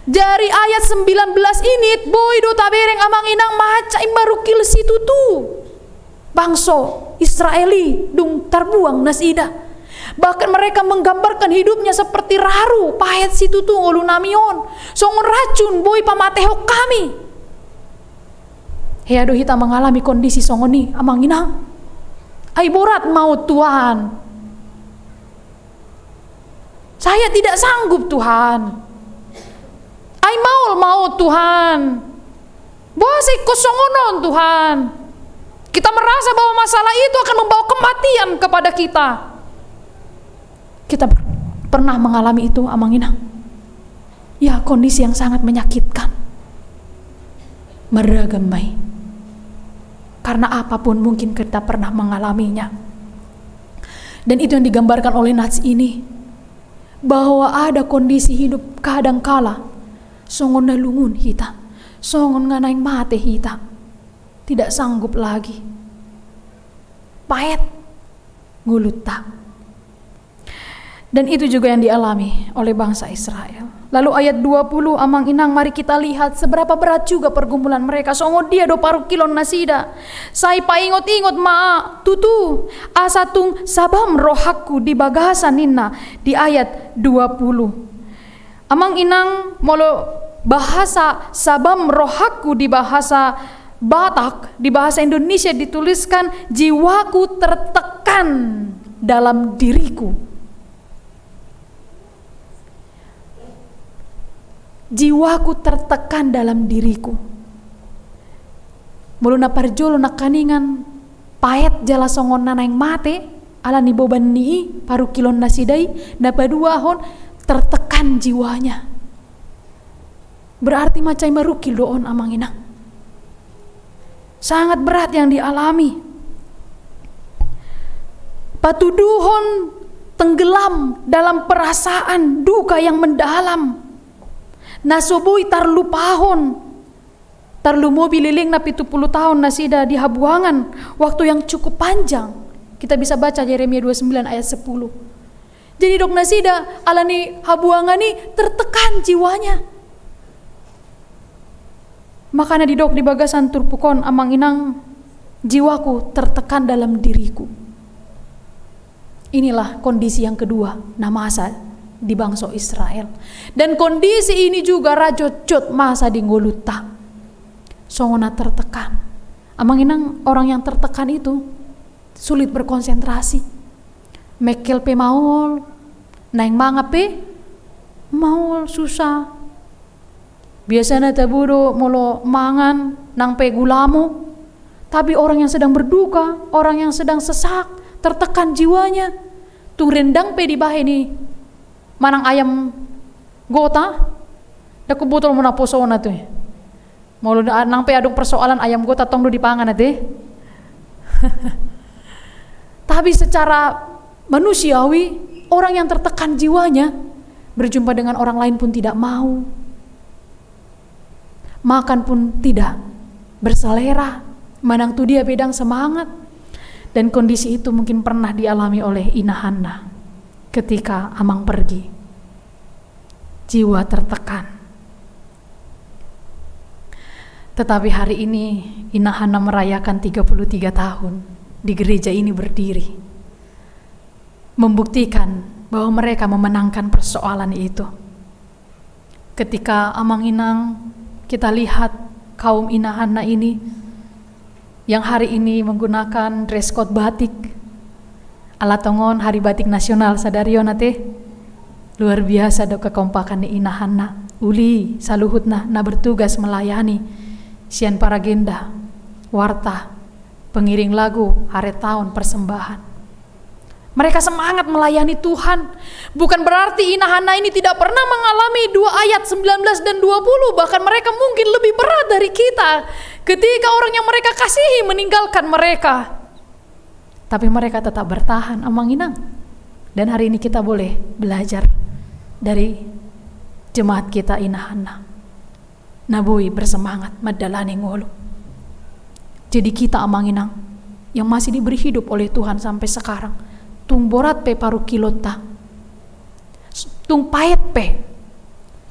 [SPEAKER 3] Dari ayat 19 ini boy do tabereng amang inang maca imbarukil situ tuh. Bangso Israeli dung terbuang nasida. Bahkan mereka menggambarkan hidupnya seperti raru, pahet situ tuh ngolunamion. Songon racun boy pamatehok kami. Heado kita mengalami kondisi songoni amang inang. Ai borat mau Tuhan. Saya tidak sanggup Tuhan. Ai mau Tuhan. Boasai kosongonon Tuhan. Kita merasa bahwa masalah itu akan membawa kematian kepada kita. Kita pernah mengalami itu amang inang. Ya, kondisi yang sangat menyakitkan. Meragamai. Karena apapun mungkin kita pernah mengalaminya. Dan itu yang digambarkan oleh nats ini. Bahwa ada kondisi hidup kadangkala songon nalungun hita, songon nganaing mate hita, tidak sanggup lagi. Paet ngulutak. Dan itu juga yang dialami oleh bangsa Israel. Lalu ayat 20 amang inang, mari kita lihat seberapa berat juga pergumulan mereka. Songo dia do paru kilon nasida. Sai paingot-ingot ma tutu asatung sabam rohaku di bagasan ninna di ayat 20. Amang inang molo bahasa sabam rohaku di bahasa Batak, di bahasa Indonesia dituliskan jiwaku tertekan dalam diriku. Jiwaku tertekan dalam diriku. Muluna parjolo nakaningan paet jala songon nanaing mate ala ni boban ni paru kilon nasidai napaduahon tertekan jiwanya. Berarti macai marukil doon amang inang. Sangat berat yang dialami. Patuduhon tenggelam dalam perasaan duka yang mendalam. Nasubuy tarlupahon. Tarlu mobil liling na 70 tahun nasida di habuangan. Waktu yang cukup panjang. Kita bisa baca Yeremia 29 ayat 10. Jadi dok nasida alani habuangan ni tertekan jiwanya. Makanya di dok di bagasan turpukon amang inang, jiwaku tertekan dalam diriku. Inilah kondisi yang kedua namasa di bangsa Israel. Dan kondisi ini juga rajot masa di ngoluta. Songona tertekan. Amang inang, orang yang tertekan itu sulit berkonsentrasi. Mekel pe maul, naing manga pe maul susah. Biasanya taburo molo mangan nang pe gulamu. Tapi orang yang sedang berduka, orang yang sedang sesak, tertekan jiwanya, tung rendang pe di bahe ni manang ayam gota, dah kebetul muna posona tuh. Mau nang pe aduk persoalan ayam gota tong do dipangan ate. Tapi secara manusiawi, orang yang tertekan jiwanya berjumpa dengan orang lain pun tidak mau. Makan pun tidak berselera, manang tu dia bedang semangat. Dan kondisi itu mungkin pernah dialami oleh Ina Hana ketika amang pergi. Jiwa tertekan. Tetapi hari ini Ina Hana merayakan 33 tahun di gereja ini berdiri. Membuktikan bahwa mereka memenangkan persoalan itu. Ketika amang inang kita lihat kaum Ina Hana ini yang hari ini menggunakan dress code batik. Ala tongon Hari Batik Nasional sadarion teh. Luar biasa do kekompakan ni inahanna. Uli saluhutna na bertugas melayani sian para genda, warta, pengiring lagu, hari tahun persembahan. Mereka semangat melayani Tuhan. Bukan berarti inahanna ini tidak pernah mengalami 2 ayat 19 dan 20. Bahkan mereka mungkin lebih berat dari kita ketika orang yang mereka kasihi meninggalkan mereka. Tapi mereka tetap bertahan amang inang. Dan hari ini kita boleh belajar dari jemaat kita inahanna. Nabui bersemangat madalani ngolu. Jadi kita amang inang yang masih diberi hidup oleh Tuhan sampai sekarang, tung borat pe paru kilota, tung payet pe,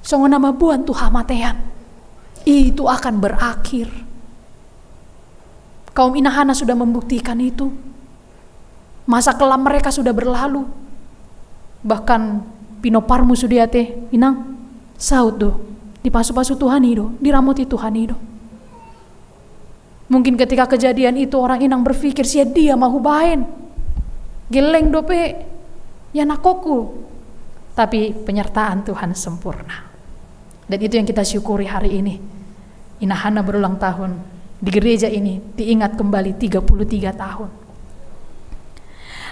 [SPEAKER 3] songo nama buan tu hamatean, itu akan berakhir. Kaum inahana sudah membuktikan itu. Masa kelam mereka sudah berlalu. Bahkan pinoparmu sudah teh inang saut do, dipasu-pasu Tuhan itu, diramuti Tuhan itu. Mungkin ketika kejadian itu orang inang berpikir sia dia mahu bain. Geleng dope ya nakoku. Tapi penyertaan Tuhan sempurna. Dan itu yang kita syukuri hari ini. Inahana berulang tahun di gereja ini diingat kembali 33 tahun.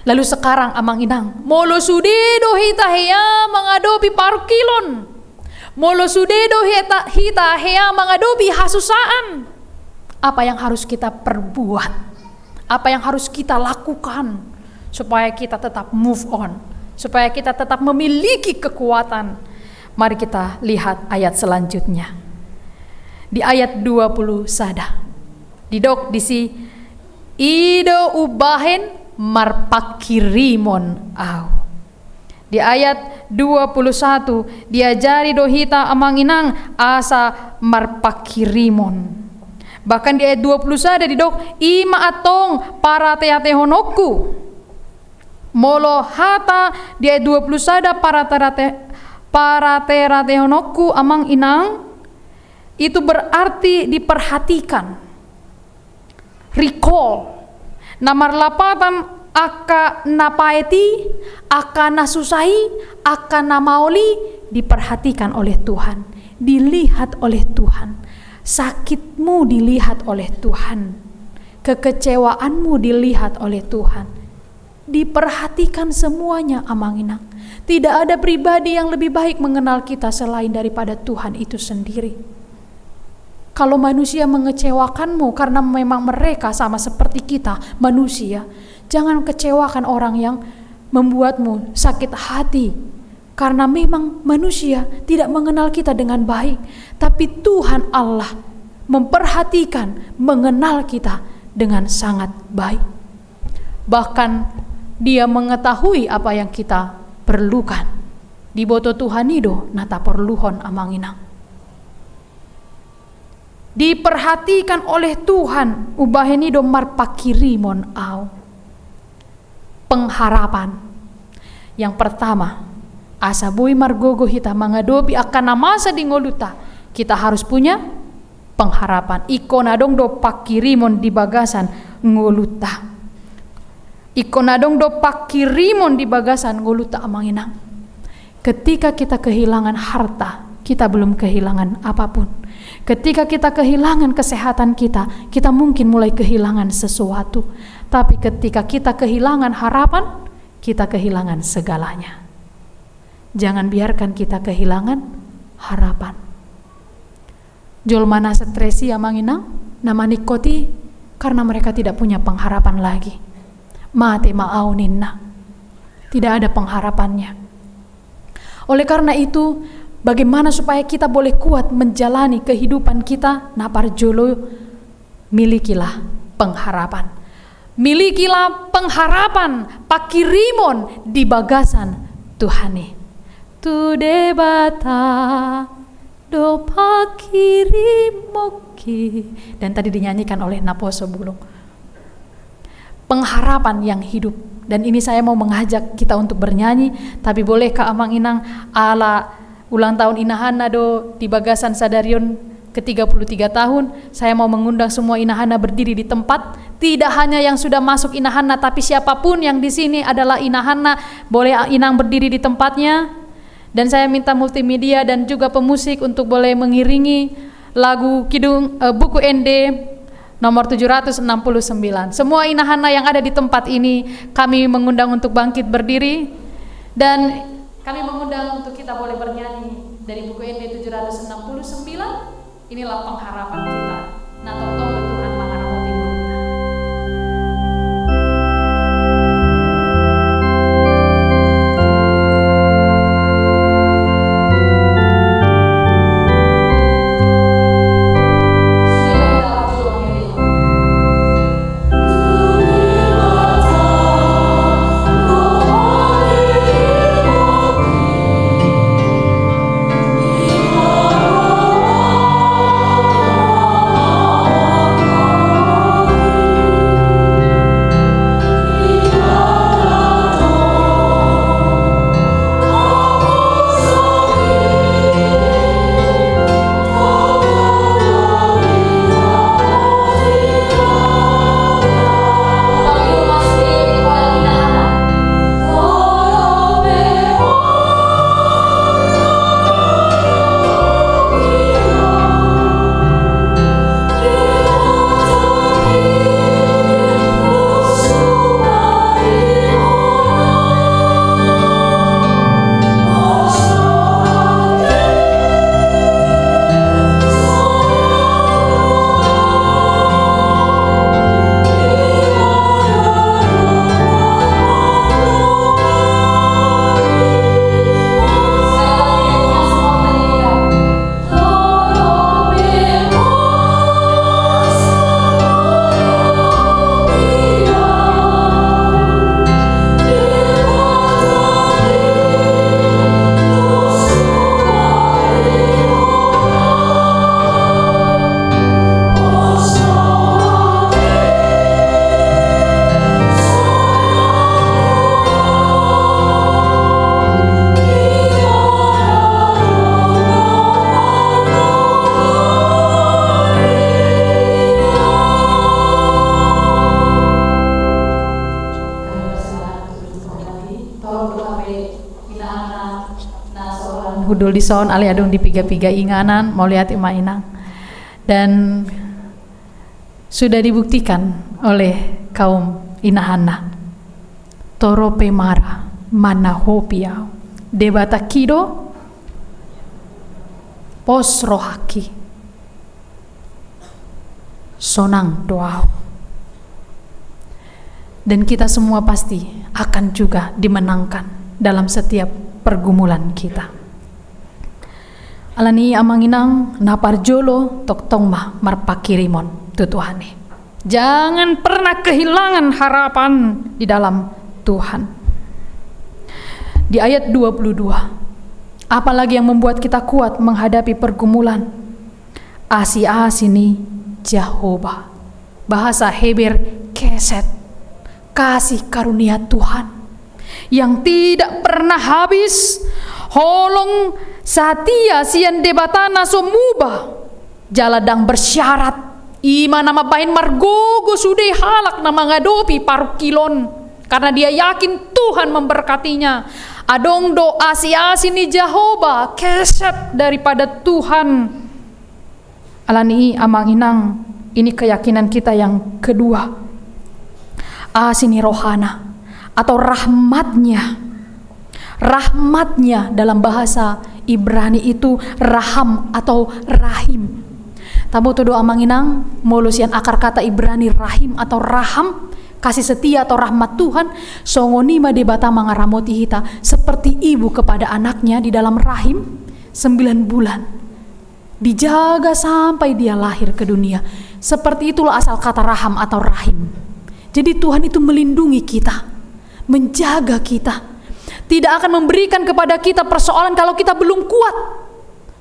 [SPEAKER 3] Lalu sekarang amang inang molo sudedo hita hea mengadopi parkilon. Molo sudedo hita hea mengadopi hasusaan. Apa yang harus kita perbuat? Apa yang harus kita lakukan supaya kita tetap move on, supaya kita tetap memiliki kekuatan? Mari kita lihat ayat selanjutnya. Di ayat 20 sada. Didok disi ido ubahen marpakirimon au. Di ayat 21 diajari dohita amang inang asa marpakirimon. Bahkan di ayat 20 sada didok ima atong para teatehonoku. Molo hata di ayat 20 sada para teratehonoku amang inang itu berarti diperhatikan. Recall. Namar lapatan aka napaeti, aka nasusai, aka namaoli diperhatikan oleh Tuhan, dilihat oleh Tuhan. Sakitmu dilihat oleh Tuhan, kekecewaanmu dilihat oleh Tuhan, diperhatikan semuanya amang inang. Tidak ada pribadi yang lebih baik mengenal kita selain daripada Tuhan itu sendiri. Kalau manusia mengecewakanmu karena memang mereka sama seperti kita manusia, jangan kecewakan orang yang membuatmu sakit hati. Karena memang manusia tidak mengenal kita dengan baik. Tapi Tuhan Allah memperhatikan, mengenal kita dengan sangat baik. Bahkan Dia mengetahui apa yang kita perlukan. Di boto Tuhan itu nata perluhon amang inang. Diperhatikan oleh Tuhan, ubaheni do marpakirimon au. Pengharapan. Yang pertama, asabui margogo hita mangadobi akan namasa di ngoluta. Kita harus punya pengharapan. Ikonadong do pakirimon di bagasan ngoluta. Ikonadong do pakirimon di bagasan ngoluta amang inang. Ketika kita kehilangan harta, kita belum kehilangan apapun. Ketika kita kehilangan kesehatan kita mungkin mulai kehilangan sesuatu. Tapi ketika kita kehilangan harapan, kita kehilangan segalanya. Jangan biarkan kita kehilangan harapan. Jol mana stresi amang inang, nama nikoti karena mereka tidak punya pengharapan lagi. Mate ma'au ninna. Tidak ada pengharapannya. Oleh karena itu, bagaimana supaya kita boleh kuat menjalani kehidupan kita? Napar jolo, milikilah pengharapan. Milikilah pengharapan, pakirimon di bagasan Tuhani. Tu debata do pakirimoki. Dan tadi dinyanyikan oleh Naposo Bulung. Pengharapan yang hidup. Dan ini saya mau mengajak kita untuk bernyanyi. Tapi bolehkah amang inang ala ulang tahun inahana do di bagasan sadarion ke-33 tahun, saya mau mengundang semua inahana berdiri di tempat. Tidak hanya yang sudah masuk inahana, tapi siapapun yang di sini adalah inahana, boleh inang berdiri di tempatnya. Dan saya minta multimedia dan juga pemusik untuk boleh mengiringi lagu buku ND nomor 769. Semua inahana yang ada di tempat ini kami mengundang untuk bangkit berdiri, dan kami mengundang untuk kita boleh bernyanyi dari buku ND 769. Inilah pengharapan kita. Nah, tolong Tuhan mengharapkan timur. Hudul di son ali adung di piga-piga inganan mau lihat ima inang. Dan sudah dibuktikan oleh kaum inahana toro pemara mana hopia debata kido pos rohaki sonang doa. Dan kita semua pasti akan juga dimenangkan dalam setiap pergumulan kita. Alani amanginang naparjolo tok tongma marpakirimon tutuhane. Jangan pernah kehilangan harapan di dalam Tuhan. Di ayat 22, apalagi yang membuat kita kuat menghadapi pergumulan? Asi-asini Jehovah. Bahasa Heber keset, kasih karunia Tuhan yang tidak pernah habis. Holong satia sian debatana somuba jaladang bersyarat ima nama bain margogo sudah halak nama ngadopi parukilon karena dia yakin Tuhan memberkatinya. Adong do asi-asini Jehovah keset daripada Tuhan. Alani amang inang, ini keyakinan kita yang kedua. Asini rohana atau rahmatnya dalam bahasa Ibrani itu raham atau rahim. Tabu tuh doa manginang molusian akar kata Ibrani rahim atau raham, kasih setia atau rahmat Tuhan. Songonima debata mangaramoti hita seperti ibu kepada anaknya di dalam rahim 9 bulan. Dijaga sampai dia lahir ke dunia. Seperti itulah asal kata raham atau rahim. Jadi Tuhan itu melindungi kita, menjaga kita. Tidak akan memberikan kepada kita persoalan kalau kita belum kuat.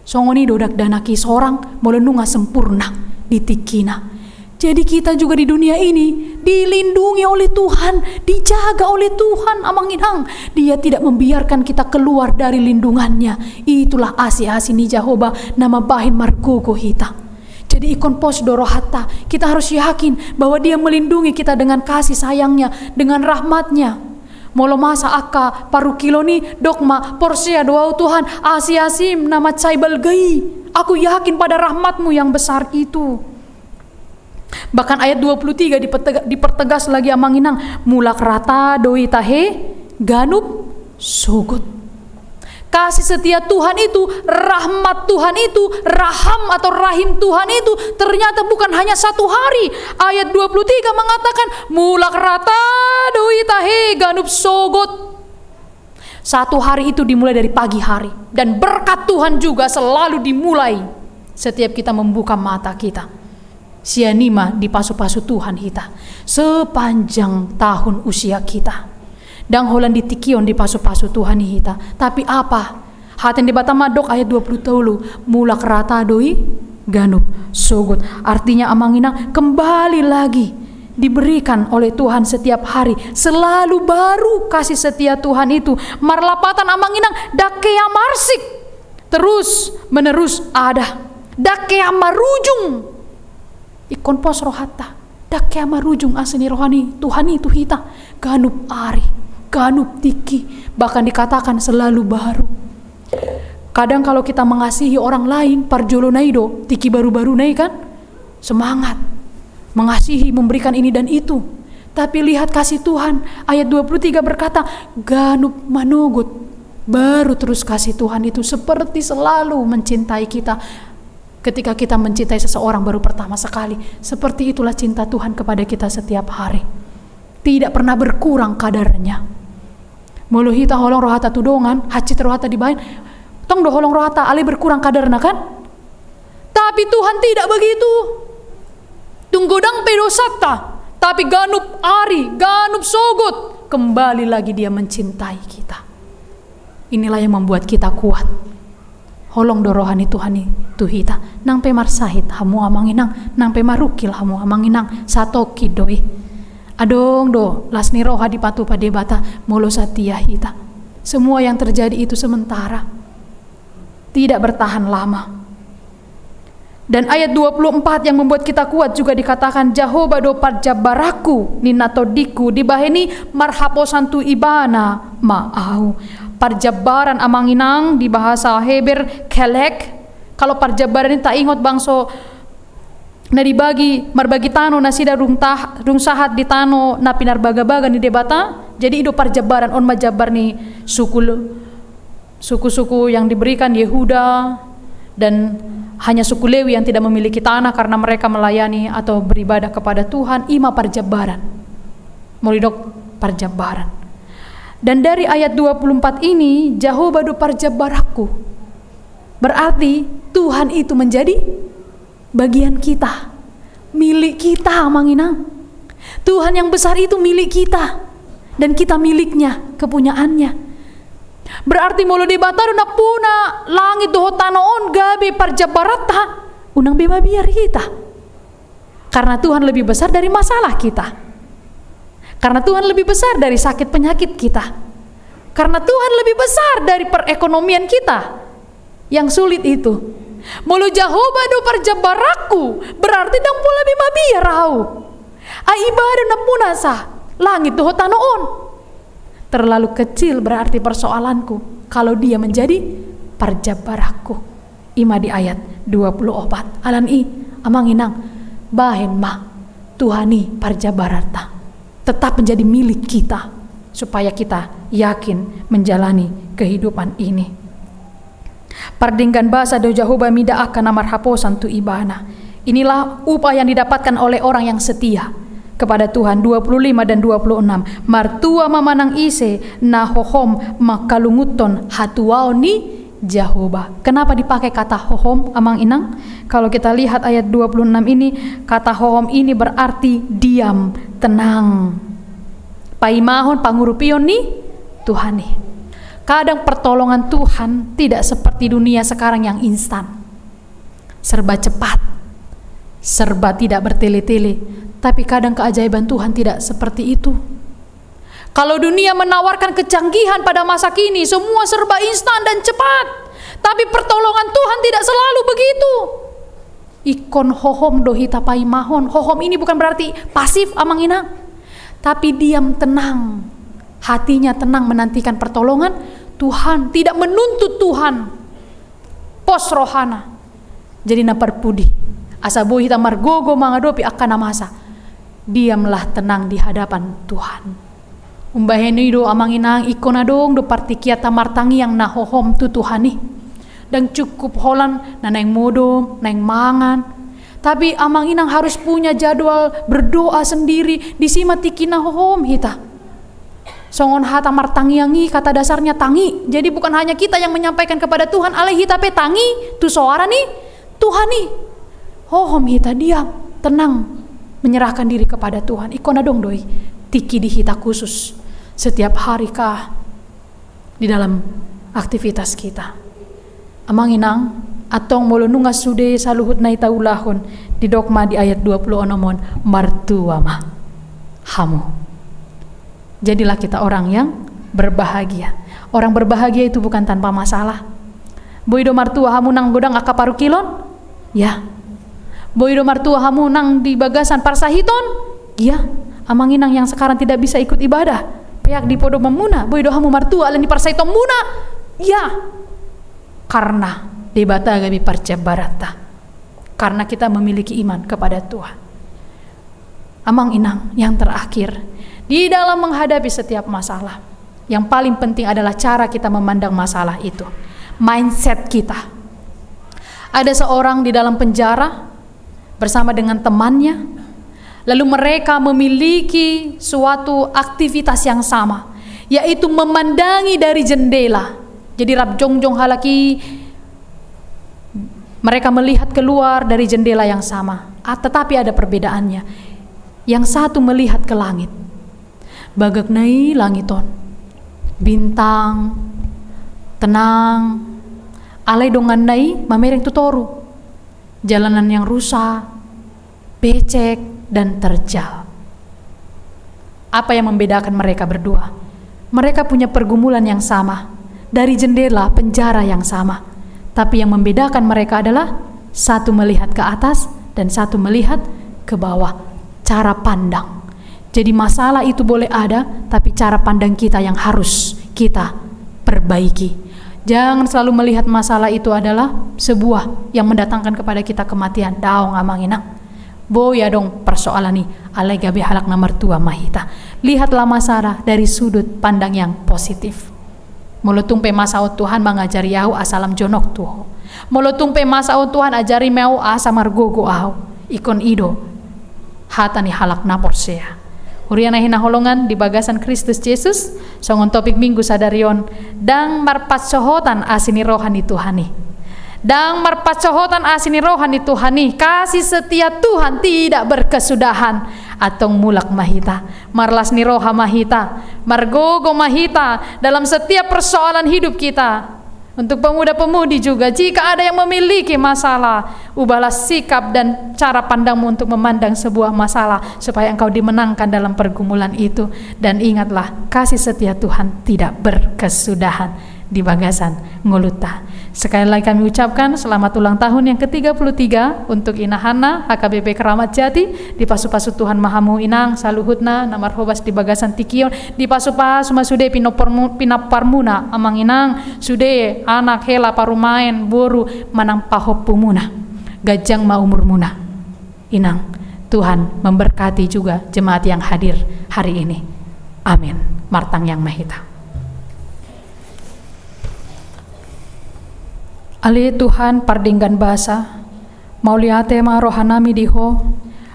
[SPEAKER 3] Songoni dodak danaki seorang melenunga sempurna di tikina. Jadi kita juga di dunia ini dilindungi oleh Tuhan, dijaga oleh Tuhan amanginang. Dia tidak membiarkan kita keluar dari lindungannya. Itulah asi-asini Jehovah nama bahin margogo hita. Jadi ikon pos doro hatta, kita harus yakin bahwa dia melindungi kita dengan kasih sayangnya, dengan rahmatnya. Molo masa akka paru kilo ni dokma porsia doa Tuhan asi-asim nama caibal gai. Aku yakin pada rahmatmu yang besar itu. Bahkan ayat 23 dipertegas lagi amanginang, mulak rata doi tahe ganup sogot. Kasih setia Tuhan itu, rahmat Tuhan itu, raham atau rahim Tuhan itu ternyata bukan hanya satu hari. Ayat 23 mengatakan mulak rata doi tahe ganup sogot. Satu hari itu dimulai dari pagi hari, dan berkat Tuhan juga selalu dimulai setiap kita membuka mata kita. Sianima di pasu-pasu Tuhan kita sepanjang tahun usia kita. Dan holan di tikion di pasu-pasu Tuhan kita. Tapi apa? Haten di batama dok ayat 20 taulu mulak rata doi ganup sogot. Artinya amanginang kembali lagi diberikan oleh Tuhan setiap hari. Selalu baru kasih setia Tuhan itu. Marlapatan amanginang dakea marsik. Terus menerus ada. Dakea marujung. Ikon pos rohata. Dakea marujung asli rohani Tuhan itu kita. Ganup ari. Ganup tiki, bahkan dikatakan selalu baru. Kadang kalau kita mengasihi orang lain, parjolo naido, tiki baru-baru naik kan, semangat, mengasihi, memberikan ini dan itu. Tapi lihat kasih Tuhan, ayat 23 berkata, ganup manogot, baru terus kasih Tuhan itu seperti selalu mencintai kita. Ketika kita mencintai seseorang baru pertama sekali, seperti itulah cinta Tuhan kepada kita setiap hari. Tidak pernah berkurang kadarnya. Mulu hita holong rohata tudongan, hacit rohata dibain, tong do holong rohata ale berkurang kadarna kan? Tapi Tuhan tidak begitu. Tunggodang pedosata, tapi ganup ari, ganup sogot, kembali lagi dia mencintai kita. Inilah yang membuat kita kuat. Holong do rohani Tuhan itu hita, nang pe marsahit hamu amanginang, nang pe marukil hamu amanginang, satoki doi. Adong do lasni roha di patu pada bata molo satia hita. Semua yang terjadi itu sementara, tidak bertahan lama. Dan ayat 24 yang membuat kita kuat juga dikatakan Jehovah do parjabaraku ninatodiku dibaheni marhaposantu ibana maau. Parjabaran amanginang di bahasa Heber kelek. Kalau parjabaran ini tak ingot bangso na dibagi marbagi tano na sida rung sahat di tano na pinarbaga-baga ni debata. Jadi itu parjabaran on majabar ni suku-suku yang diberikan Yehuda, dan hanya suku Lewi yang tidak memiliki tanah karena mereka melayani atau beribadah kepada Tuhan. Ima parjabaran molidok parjabaran. Dan dari ayat 24 ini Jehovah do parjabaraku, berarti Tuhan itu menjadi bagian kita, milik kita manginang. Tuhan yang besar itu milik kita, dan kita miliknya, kepunyaannya. Berarti mulu di bataru na puna langit doho tanoon gabe parjabarata unang bema biar kita. Karena Tuhan lebih besar dari masalah kita. Karena Tuhan lebih besar dari sakit penyakit kita. Karena Tuhan lebih besar dari perekonomian kita yang sulit itu. Mulu Jehovah do parjabaraku, berarti dang pula bima biarau. Ibadah na punasa langit doho tanoon. Terlalu kecil berarti persoalanku kalau dia menjadi parjabaraku. Ima di ayat 24. Alan i amanginang bahen ma Tuhani parjabarata tetap menjadi milik kita supaya kita yakin menjalani kehidupan ini. Pardinggan bahasa do Jehovah mida akan namar haposan tu ibana. Inilah upah yang didapatkan oleh orang yang setia kepada Tuhan. 25 dan 26. Martua mamanang ise na hohom makalunguton hatuao ni Jehovah. Kenapa dipakai kata hohom amang inang? Kalau kita lihat ayat 26 ini, kata hohom ini berarti diam, tenang. Paimahon pangurupion ni Tuhani. Kadang pertolongan Tuhan tidak seperti dunia sekarang yang instan, serba cepat, serba tidak bertele-tele. Tapi kadang keajaiban Tuhan tidak seperti itu. Kalau dunia menawarkan kecanggihan pada masa kini, semua serba instan dan cepat. Tapi pertolongan Tuhan tidak selalu begitu. ikon hohom do hita pai mahon. Hohom ini bukan berarti pasif amang inang, tapi diam tenang, hatinya tenang menantikan pertolongan Tuhan, tidak menuntut Tuhan. Pos rohana. Jadi na perpudi. Asa boh hita margogo mangadopi akan masa. Diamlah tenang di hadapan Tuhan. Umbaheni do amang inang ikon adong do partikia tamartangi yang nahohom tu Tuhani. Dan cukup holan na naing modom, naing mangan. Tapi amang inang harus punya jadwal berdoa sendiri. Disima tiki nahohom hita. Songon hata martangi yangi kata dasarnya tangi. Jadi bukan hanya kita yang menyampaikan kepada Tuhan, alih hita pe tangi tu suara nih Tuhan nih. Hohom hita diam, tenang, menyerahkan diri kepada Tuhan. Ikon adong doi tiki di hita khusus setiap hari kah di dalam aktivitas kita. Amang inang atong molo nungas sude saluhut na itaulahon di dogma di ayat 20 onomon martua mah hamu. Jadilah kita orang yang berbahagia. Orang berbahagia itu bukan tanpa masalah. Boido martua hamu nang godang akaparu kilon? Ya. Boido martua hamu nang di bagasan parsahiton? Ya. Amang inang yang sekarang tidak bisa ikut ibadah, peak di podo memuna, boido hamu martua alen di parsahiton muna? Ya. Karena debata gabi parcebarata. Karena kita memiliki iman kepada Tuhan. Amang inang yang terakhir, di dalam menghadapi setiap masalah, yang paling penting adalah cara kita memandang masalah itu. Mindset kita. Ada seorang di dalam penjara bersama dengan temannya, lalu mereka memiliki suatu aktivitas yang sama, yaitu memandangi dari jendela. Jadi rab jongjong halaki, mereka melihat keluar dari jendela yang sama, tetapi ada perbedaannya. Yang satu melihat ke langit, bagak nai langiton, bintang, tenang, alai dongan nai mamereng tutoru, jalanan yang rusak, becek dan terjal. Apa yang membedakan mereka berdua? Mereka punya pergumulan yang sama, dari jendela penjara yang sama, tapi yang membedakan mereka adalah satu melihat ke atas dan satu melihat ke bawah. Cara pandang. Jadi masalah itu boleh ada, tapi cara pandang kita yang harus kita perbaiki. Jangan selalu melihat masalah itu adalah sebuah yang mendatangkan kepada kita kematian. Daong amang inang. Boya dong persoalan nih. Alai gabe halak nomor 2 mahita. Lihatlah masalah dari sudut pandang yang positif. Mulutung pe masa Tuhan mengajari au asalam jonok tuh. Mulutung pe masa Tuhan ajari mau asa margogo au. Ikon ido. Hata ni halak napor sea. Huriana hina holongan di bagasan Kristus Yesus. Songon topik minggu sadarion. Dang marpatsohotan asini rohani Tuhani. Dang marpatsohotan asini rohani Tuhani. Kasih setia Tuhan tidak berkesudahan. Atong mulak mahita. Marlas ni roha mahita. Margogo mahita. Dalam setiap persoalan hidup kita. Untuk pemuda-pemudi juga, jika ada yang memiliki masalah, ubahlah sikap dan cara pandangmu untuk memandang sebuah masalah supaya engkau dimenangkan dalam pergumulan itu. Dan ingatlah, kasih setia Tuhan tidak berkesudahan di bagasan nguluta. Sekali lagi kami ucapkan selamat ulang tahun yang ke-33 untuk Ina Hana HKBP Keramat Jati. Di pasu-pasu Tuhan Mahamu Inang saluhutna namar hobas di bagasan tikion di pasu-pasu masude pinaparmuna amang Inang sude anak hela parumain boru manang pahop pumuna gajang maumur muna. Inang, Tuhan memberkati juga jemaat yang hadir hari ini. Amin. Martang yang mahita. Ali Tuhan pardinggan basa mauliate ma rohanami diho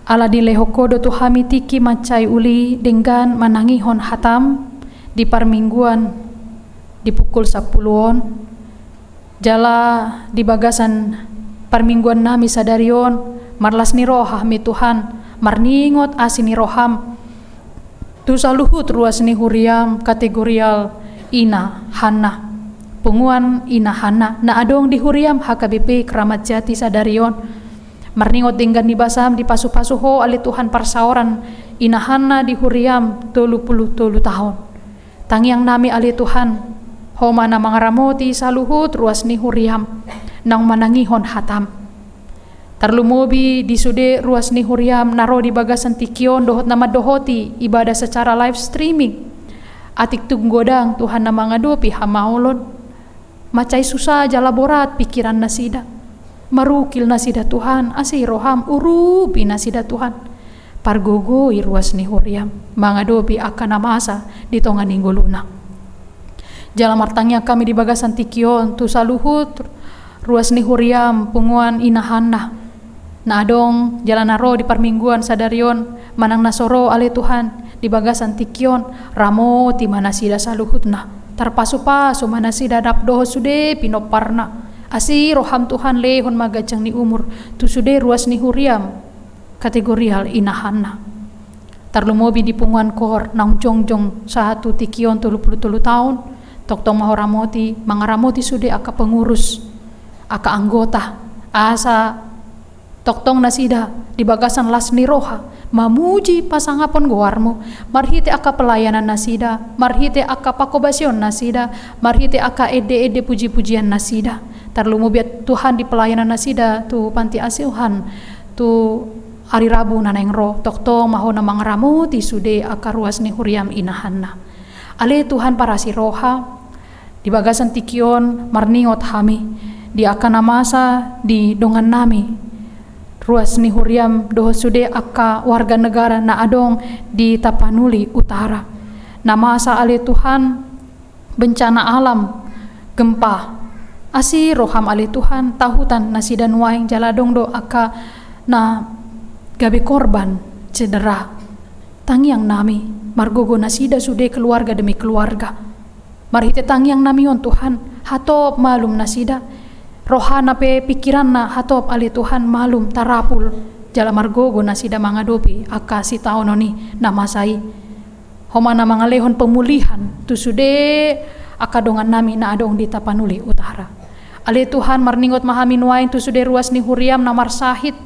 [SPEAKER 3] ala dileho kodo tuhami tiki macai uli dengan manangihon hatam di parmingguan di pukul 10-on jala di bagasan parmingguan nami sadarion marlas ni roha mi Tuhan marningot asini roham tu saluhut ruas ni huriam kategorial Ina Hana punguan Ina Hana na adong di huriam HKBP Keramat Jati sadarion marningot dengan ni basam di pasu-pasu ho ali Tuhan parsaoran Ina Hana di huriam 30 tahun tangiang nami ali Tuhan ho mana mangaramoti saluhut ruas ni huriam nang manangihon hatam Tarlumobi di sude ruas ni huriam naro di bagasan tikion dohot nama dohoti ibadah secara live streaming. Atik tunggodang Tuhan nama ngadopi hamaulon. Macai susah jalaborat pikiran nasida. Marukil nasida Tuhan asih roham urubi nasida Tuhan. Pargogo ruas ni huriam mangadopi akan namasa di tongan ninggoluna. Jalan martangnya kami di bagasan tikion tu saluhut ruas ni huriam punguan inahanna. Na adong jalan naro di parmingguan sadarion manang nasoro ale Tuhan di bagasan tikion ramo ti mana sida saluhutna tarpasu-pasu mana sida dapdoh sude pinoparna asi roham Tuhan lehon magajang ni umur tu sude ruas ni huriam kategorial inahanna tarlumobi di punguan kor naung jongjong satu tikion 33 tahun toktong mahoramoti mangaramoti sude aka pengurus aka anggota asa toktong nasida di bagasan lasni roha mamuji pasangapon goarmo marhite aka pelayanan nasida marhite aka pakobasion nasida marhite aka ede puji-pujian nasida tarlumubiat Tuhan di pelayanan nasida tu panti asuhan tu hari Rabu naneng roh toktong mahona mangramu ti sude aka ruas ni huriam inahanna ale Tuhan parasi roha di bagasan tikion marningot hami di aka namasa di dongan nami ruas ni huriam doho sude aka warga negara na adong di Tapanuli Utara. Nama asa ale Tuhan bencana alam gempa. Asi roham ale Tuhan tahutan nasidan waing jaladong do aka na gabe korban cedera. Tangiang nami margogo nasida sude keluarga demi keluarga. Marhite tangiang nami on Tuhan hatop malum nasida. Rohana pe pikiranna hatop ali Tuhan malum tarapul jala margogo nasida mangadopi akasi taononi namasai homana mangalehon pemulihan tu sude akadongan nami na adong di Tapanuli Utara ali Tuhan marningot mahamin wain tu sude ruas ni huriam namar sahid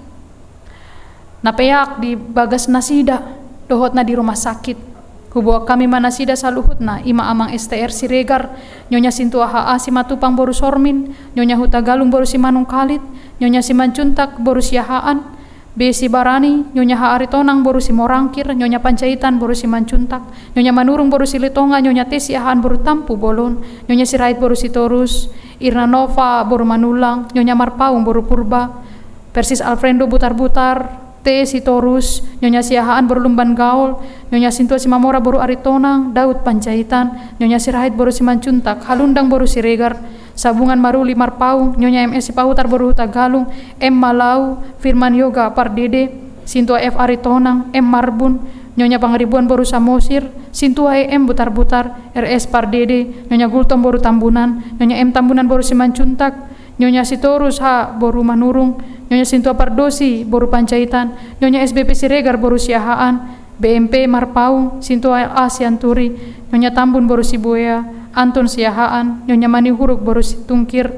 [SPEAKER 3] napeak di bagas nasida dohot na di rumah sakit kubuak kami manasida saluhutna ima amang STR Siregar nyonya sintua HA si matupang boru sormin nyonya huta galung boru si manung kalit nyonya si mancuntak boru si yahaan B si barani nyonya HA ritonang boru si morangkir nyonya pancaitan boru si mancuntak nyonya manurung boru si litonga nyonya tes si yahaan boru tampu bolon nyonya si rait boru si torus Irna Nova boru manulang nyonya marpaung boru purba Persis Alfredo butar-butar T si Torus, Nyonya Siahaan baru Lumban Gaul, Nyonya Sintua si Mamora baru Aritonang, Daud Pancaitan, Nyonya Sirahid baru si Mancuntak, Halundang baru si Regar, Sabungan Maruli Marpaung, Nyonya MS si Pahutar baru Tagalung, M Malau, Firman Yoga Pardede, Sintua F Aritonang, M Marbun, Nyonya Pangeribuan baru Samosir, Sintua EM Butar-butar, RS Pardede, Nyonya Gultom baru Tambunan, Nyonya M Tambunan baru si Mancuntak, Nyonya Sitorus H baru Manurung, Nyonya Sintua Pardosi baru Pancaitan, Nyonya SBP Siregar baru Siahaan, BMP Marpaung, Sintua A Sianturi, Nyonya Tambun baru Sibuea, Anton Siahaan, Nyonya Manihuruk baru Situngkir,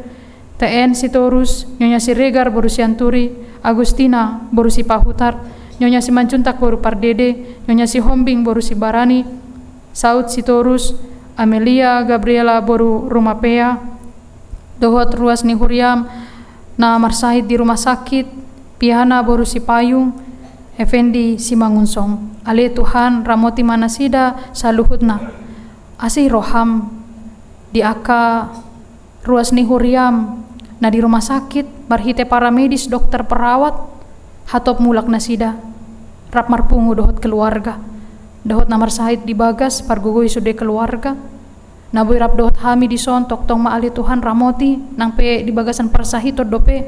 [SPEAKER 3] TN Sitorus, Nyonya Siregar baru Sianturi, Agustina baru si Pahutar, Nyonya si Mancuntak baru Pardede, Nyonya si Hombing baru si Barani, Saud Sitorus, Amelia Gabriela baru Rumapea, Dohot ruas ni Huriam na marsahid di rumah sakit, Pihana baru si Payung, Effendi si Mangunsong, Ale Tuhan ramoti manasida saluhutna, asih roham di aka ruas ni Huriam na di rumah sakit, barhite para medis dokter perawat, hatop mulak nasida, rap marpungu dohot keluarga, dohot na marsahid di bagas, pargugoi sude keluarga, naboy rap dohot hami di sontok tong maali Tuhan ramoti nang pe di bagasan persahito dope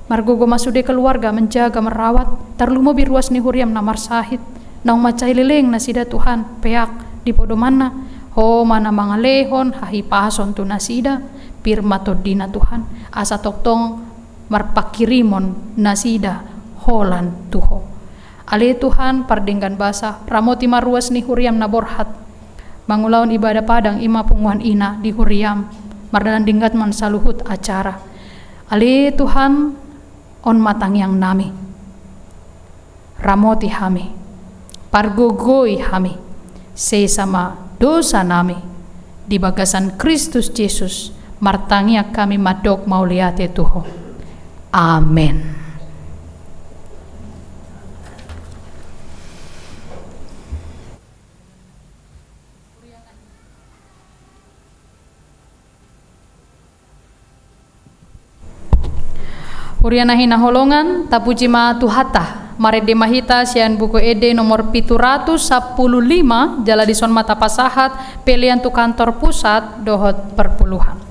[SPEAKER 3] margogo masude keluarga menjaga merawat tarlumo bi ruas ni Huriam na marsahit nang macai leleng na sida Tuhan peak di podomana ho mana mangalehon hahi pason tu nasida pirma todina Tuhan asa toktong marpakirimon nasida holan tuho ale Tuhan pardenggan basa ramoti maruas ni Huriam na borhat mangulaon ibadah padang ima punguhan ina di Huriam mardalan dinggat man saluhut acara ali Tuhan on matang yang nami ramoti hami pargogoi hami sesama dosa nami di bagasan Kristus Yesus martangnya kami madok mauliate Tuho amen. Puriana hina holongan tapujima tuhata mare de mahita sian buku ede nomor 715 jala dison mata pasahat pelian tu kantor pusat dohot perpuluhan.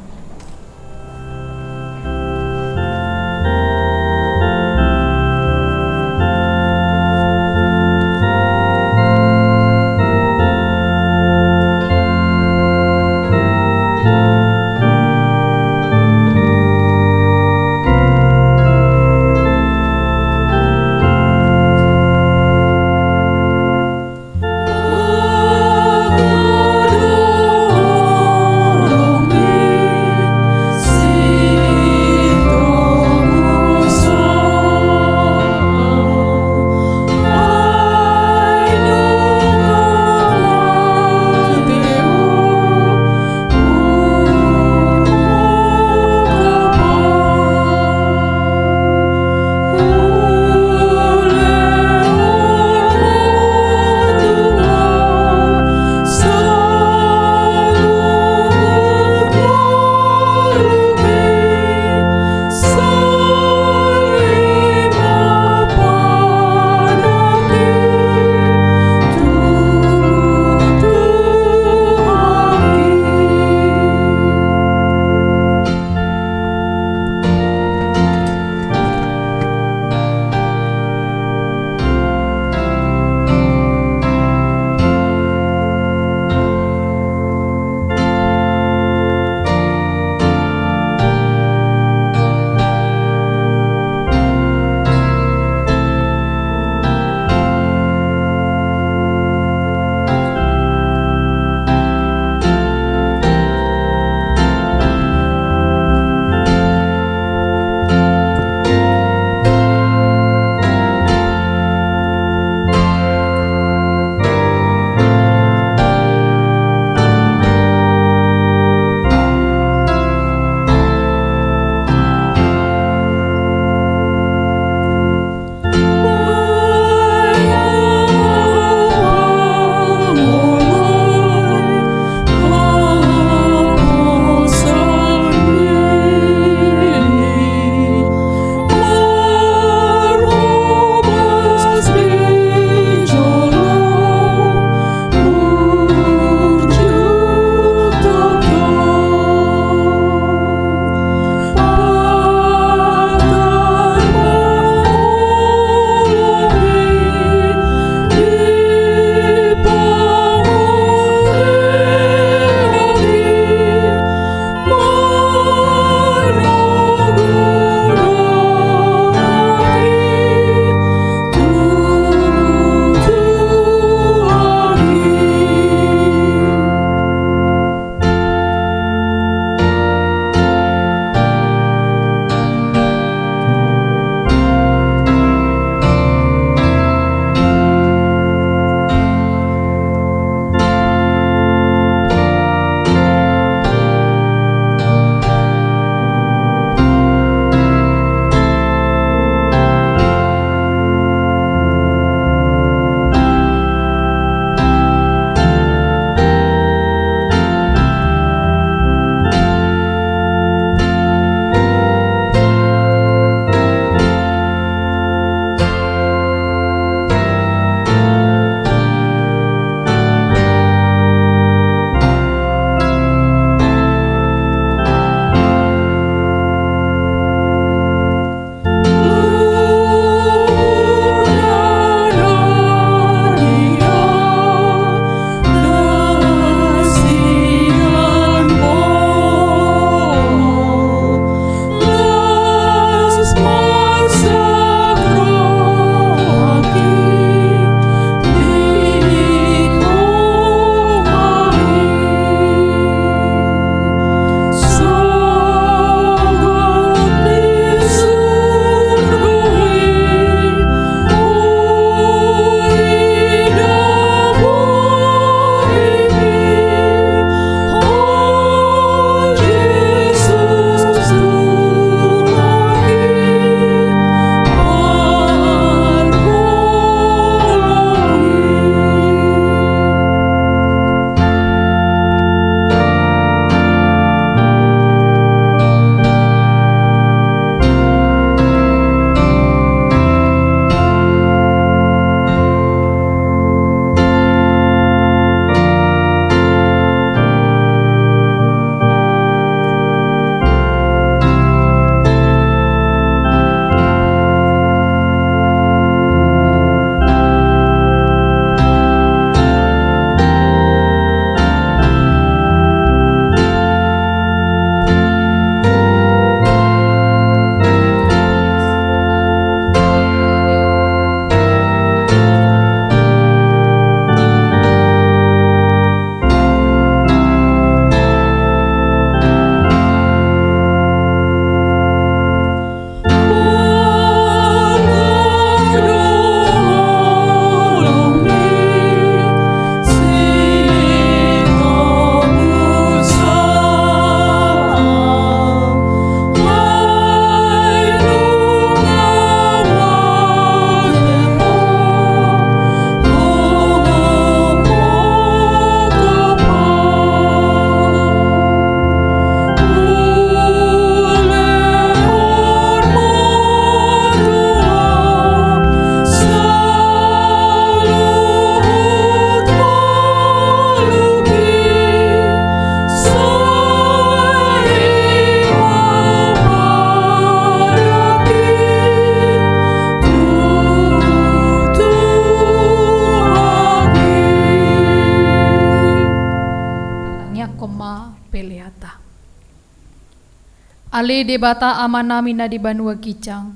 [SPEAKER 3] Ale debata amanami na di banua kicang.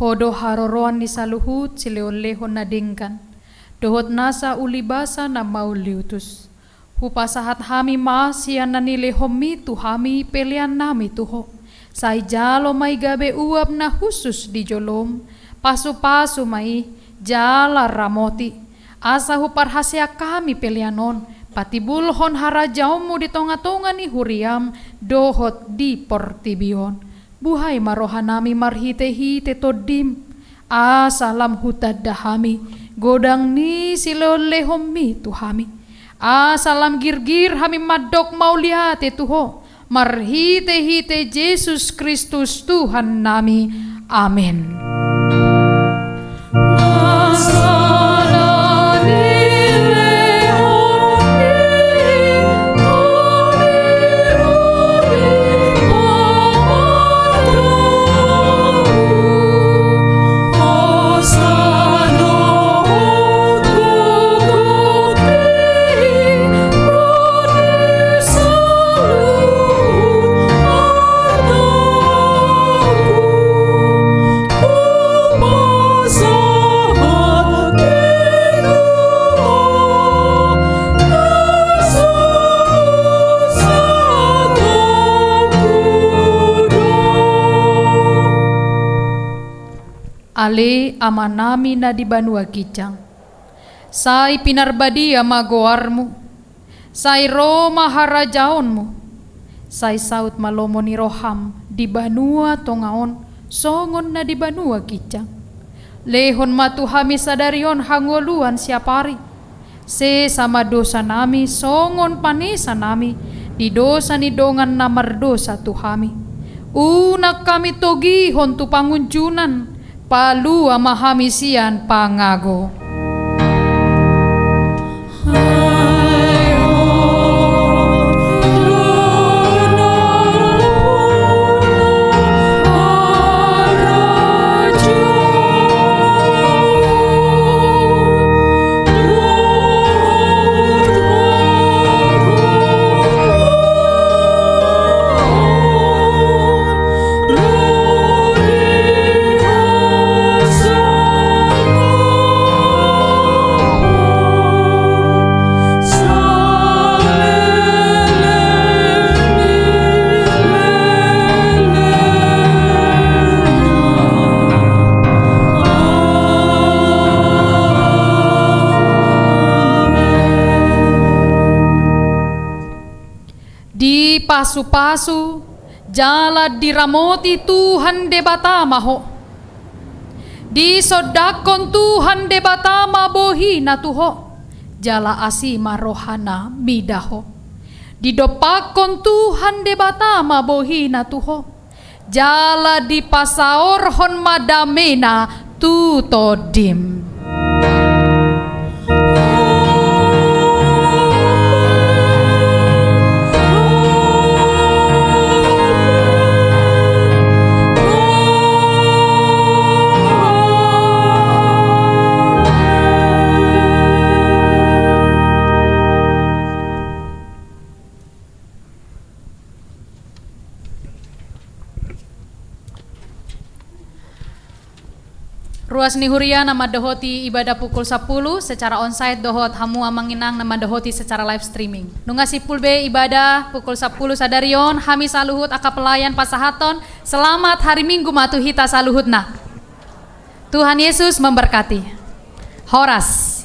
[SPEAKER 3] Hodo haroroan ni saluhut sileolehon na dingkan. Dohot nasa ulibasa na mauliutus. Hupasahat hami maasian na nilehomi tuhami pelian nami tuho. Say jalo may gabe uap na husus di jolom. Pasu-pasu may jala ramoti. Asa huparhasya kami pelianon. Patibulhon harajaumu di tonga-tonga ni huriam. Dohot di portibion. Buhay marohanami marhite-hite todim. Asalam hutad dahami. Godang ni silolehomi tuhami. Asalam girgir hami madok mauliate tuho. Marhite-hite Yesus Kristus Tuhan nami. Amin. Ale amanami na di banua kicang. Say pinarbadi amagoarmu. Say Roma harajaonmu. Say saut malomo ni roham di banua tongaon. Songon na di banua kicang. Lehon matuhami sadarion hangoluan siapari. Se sama dosa nami songon panesa nami. Di dosa ni dongan namardosa tuhami. Unak kami togihon tu pangunjunan. Palu amahamisian pangago. Pasu-pasu jala diramoti Tuhan debatama ho. Di sodakon Tuhan debatama bohi na tuho. Jala asima rohana midaho. Di dopakon Tuhan debatama bohi na tuho. Jala di pasaorhon madamena tutodim. Ruas Nihuria nama dohoti ibadah pukul 10 secara onsite dohot hamu amanginang nama dohoti secara live streaming. Nungasi pulbe ibadah pukul 10 sadarion hami saluhut aka pelayan pasahaton. Selamat hari Minggu matuhita saluhutna. Tuhan Yesus memberkati. Horas.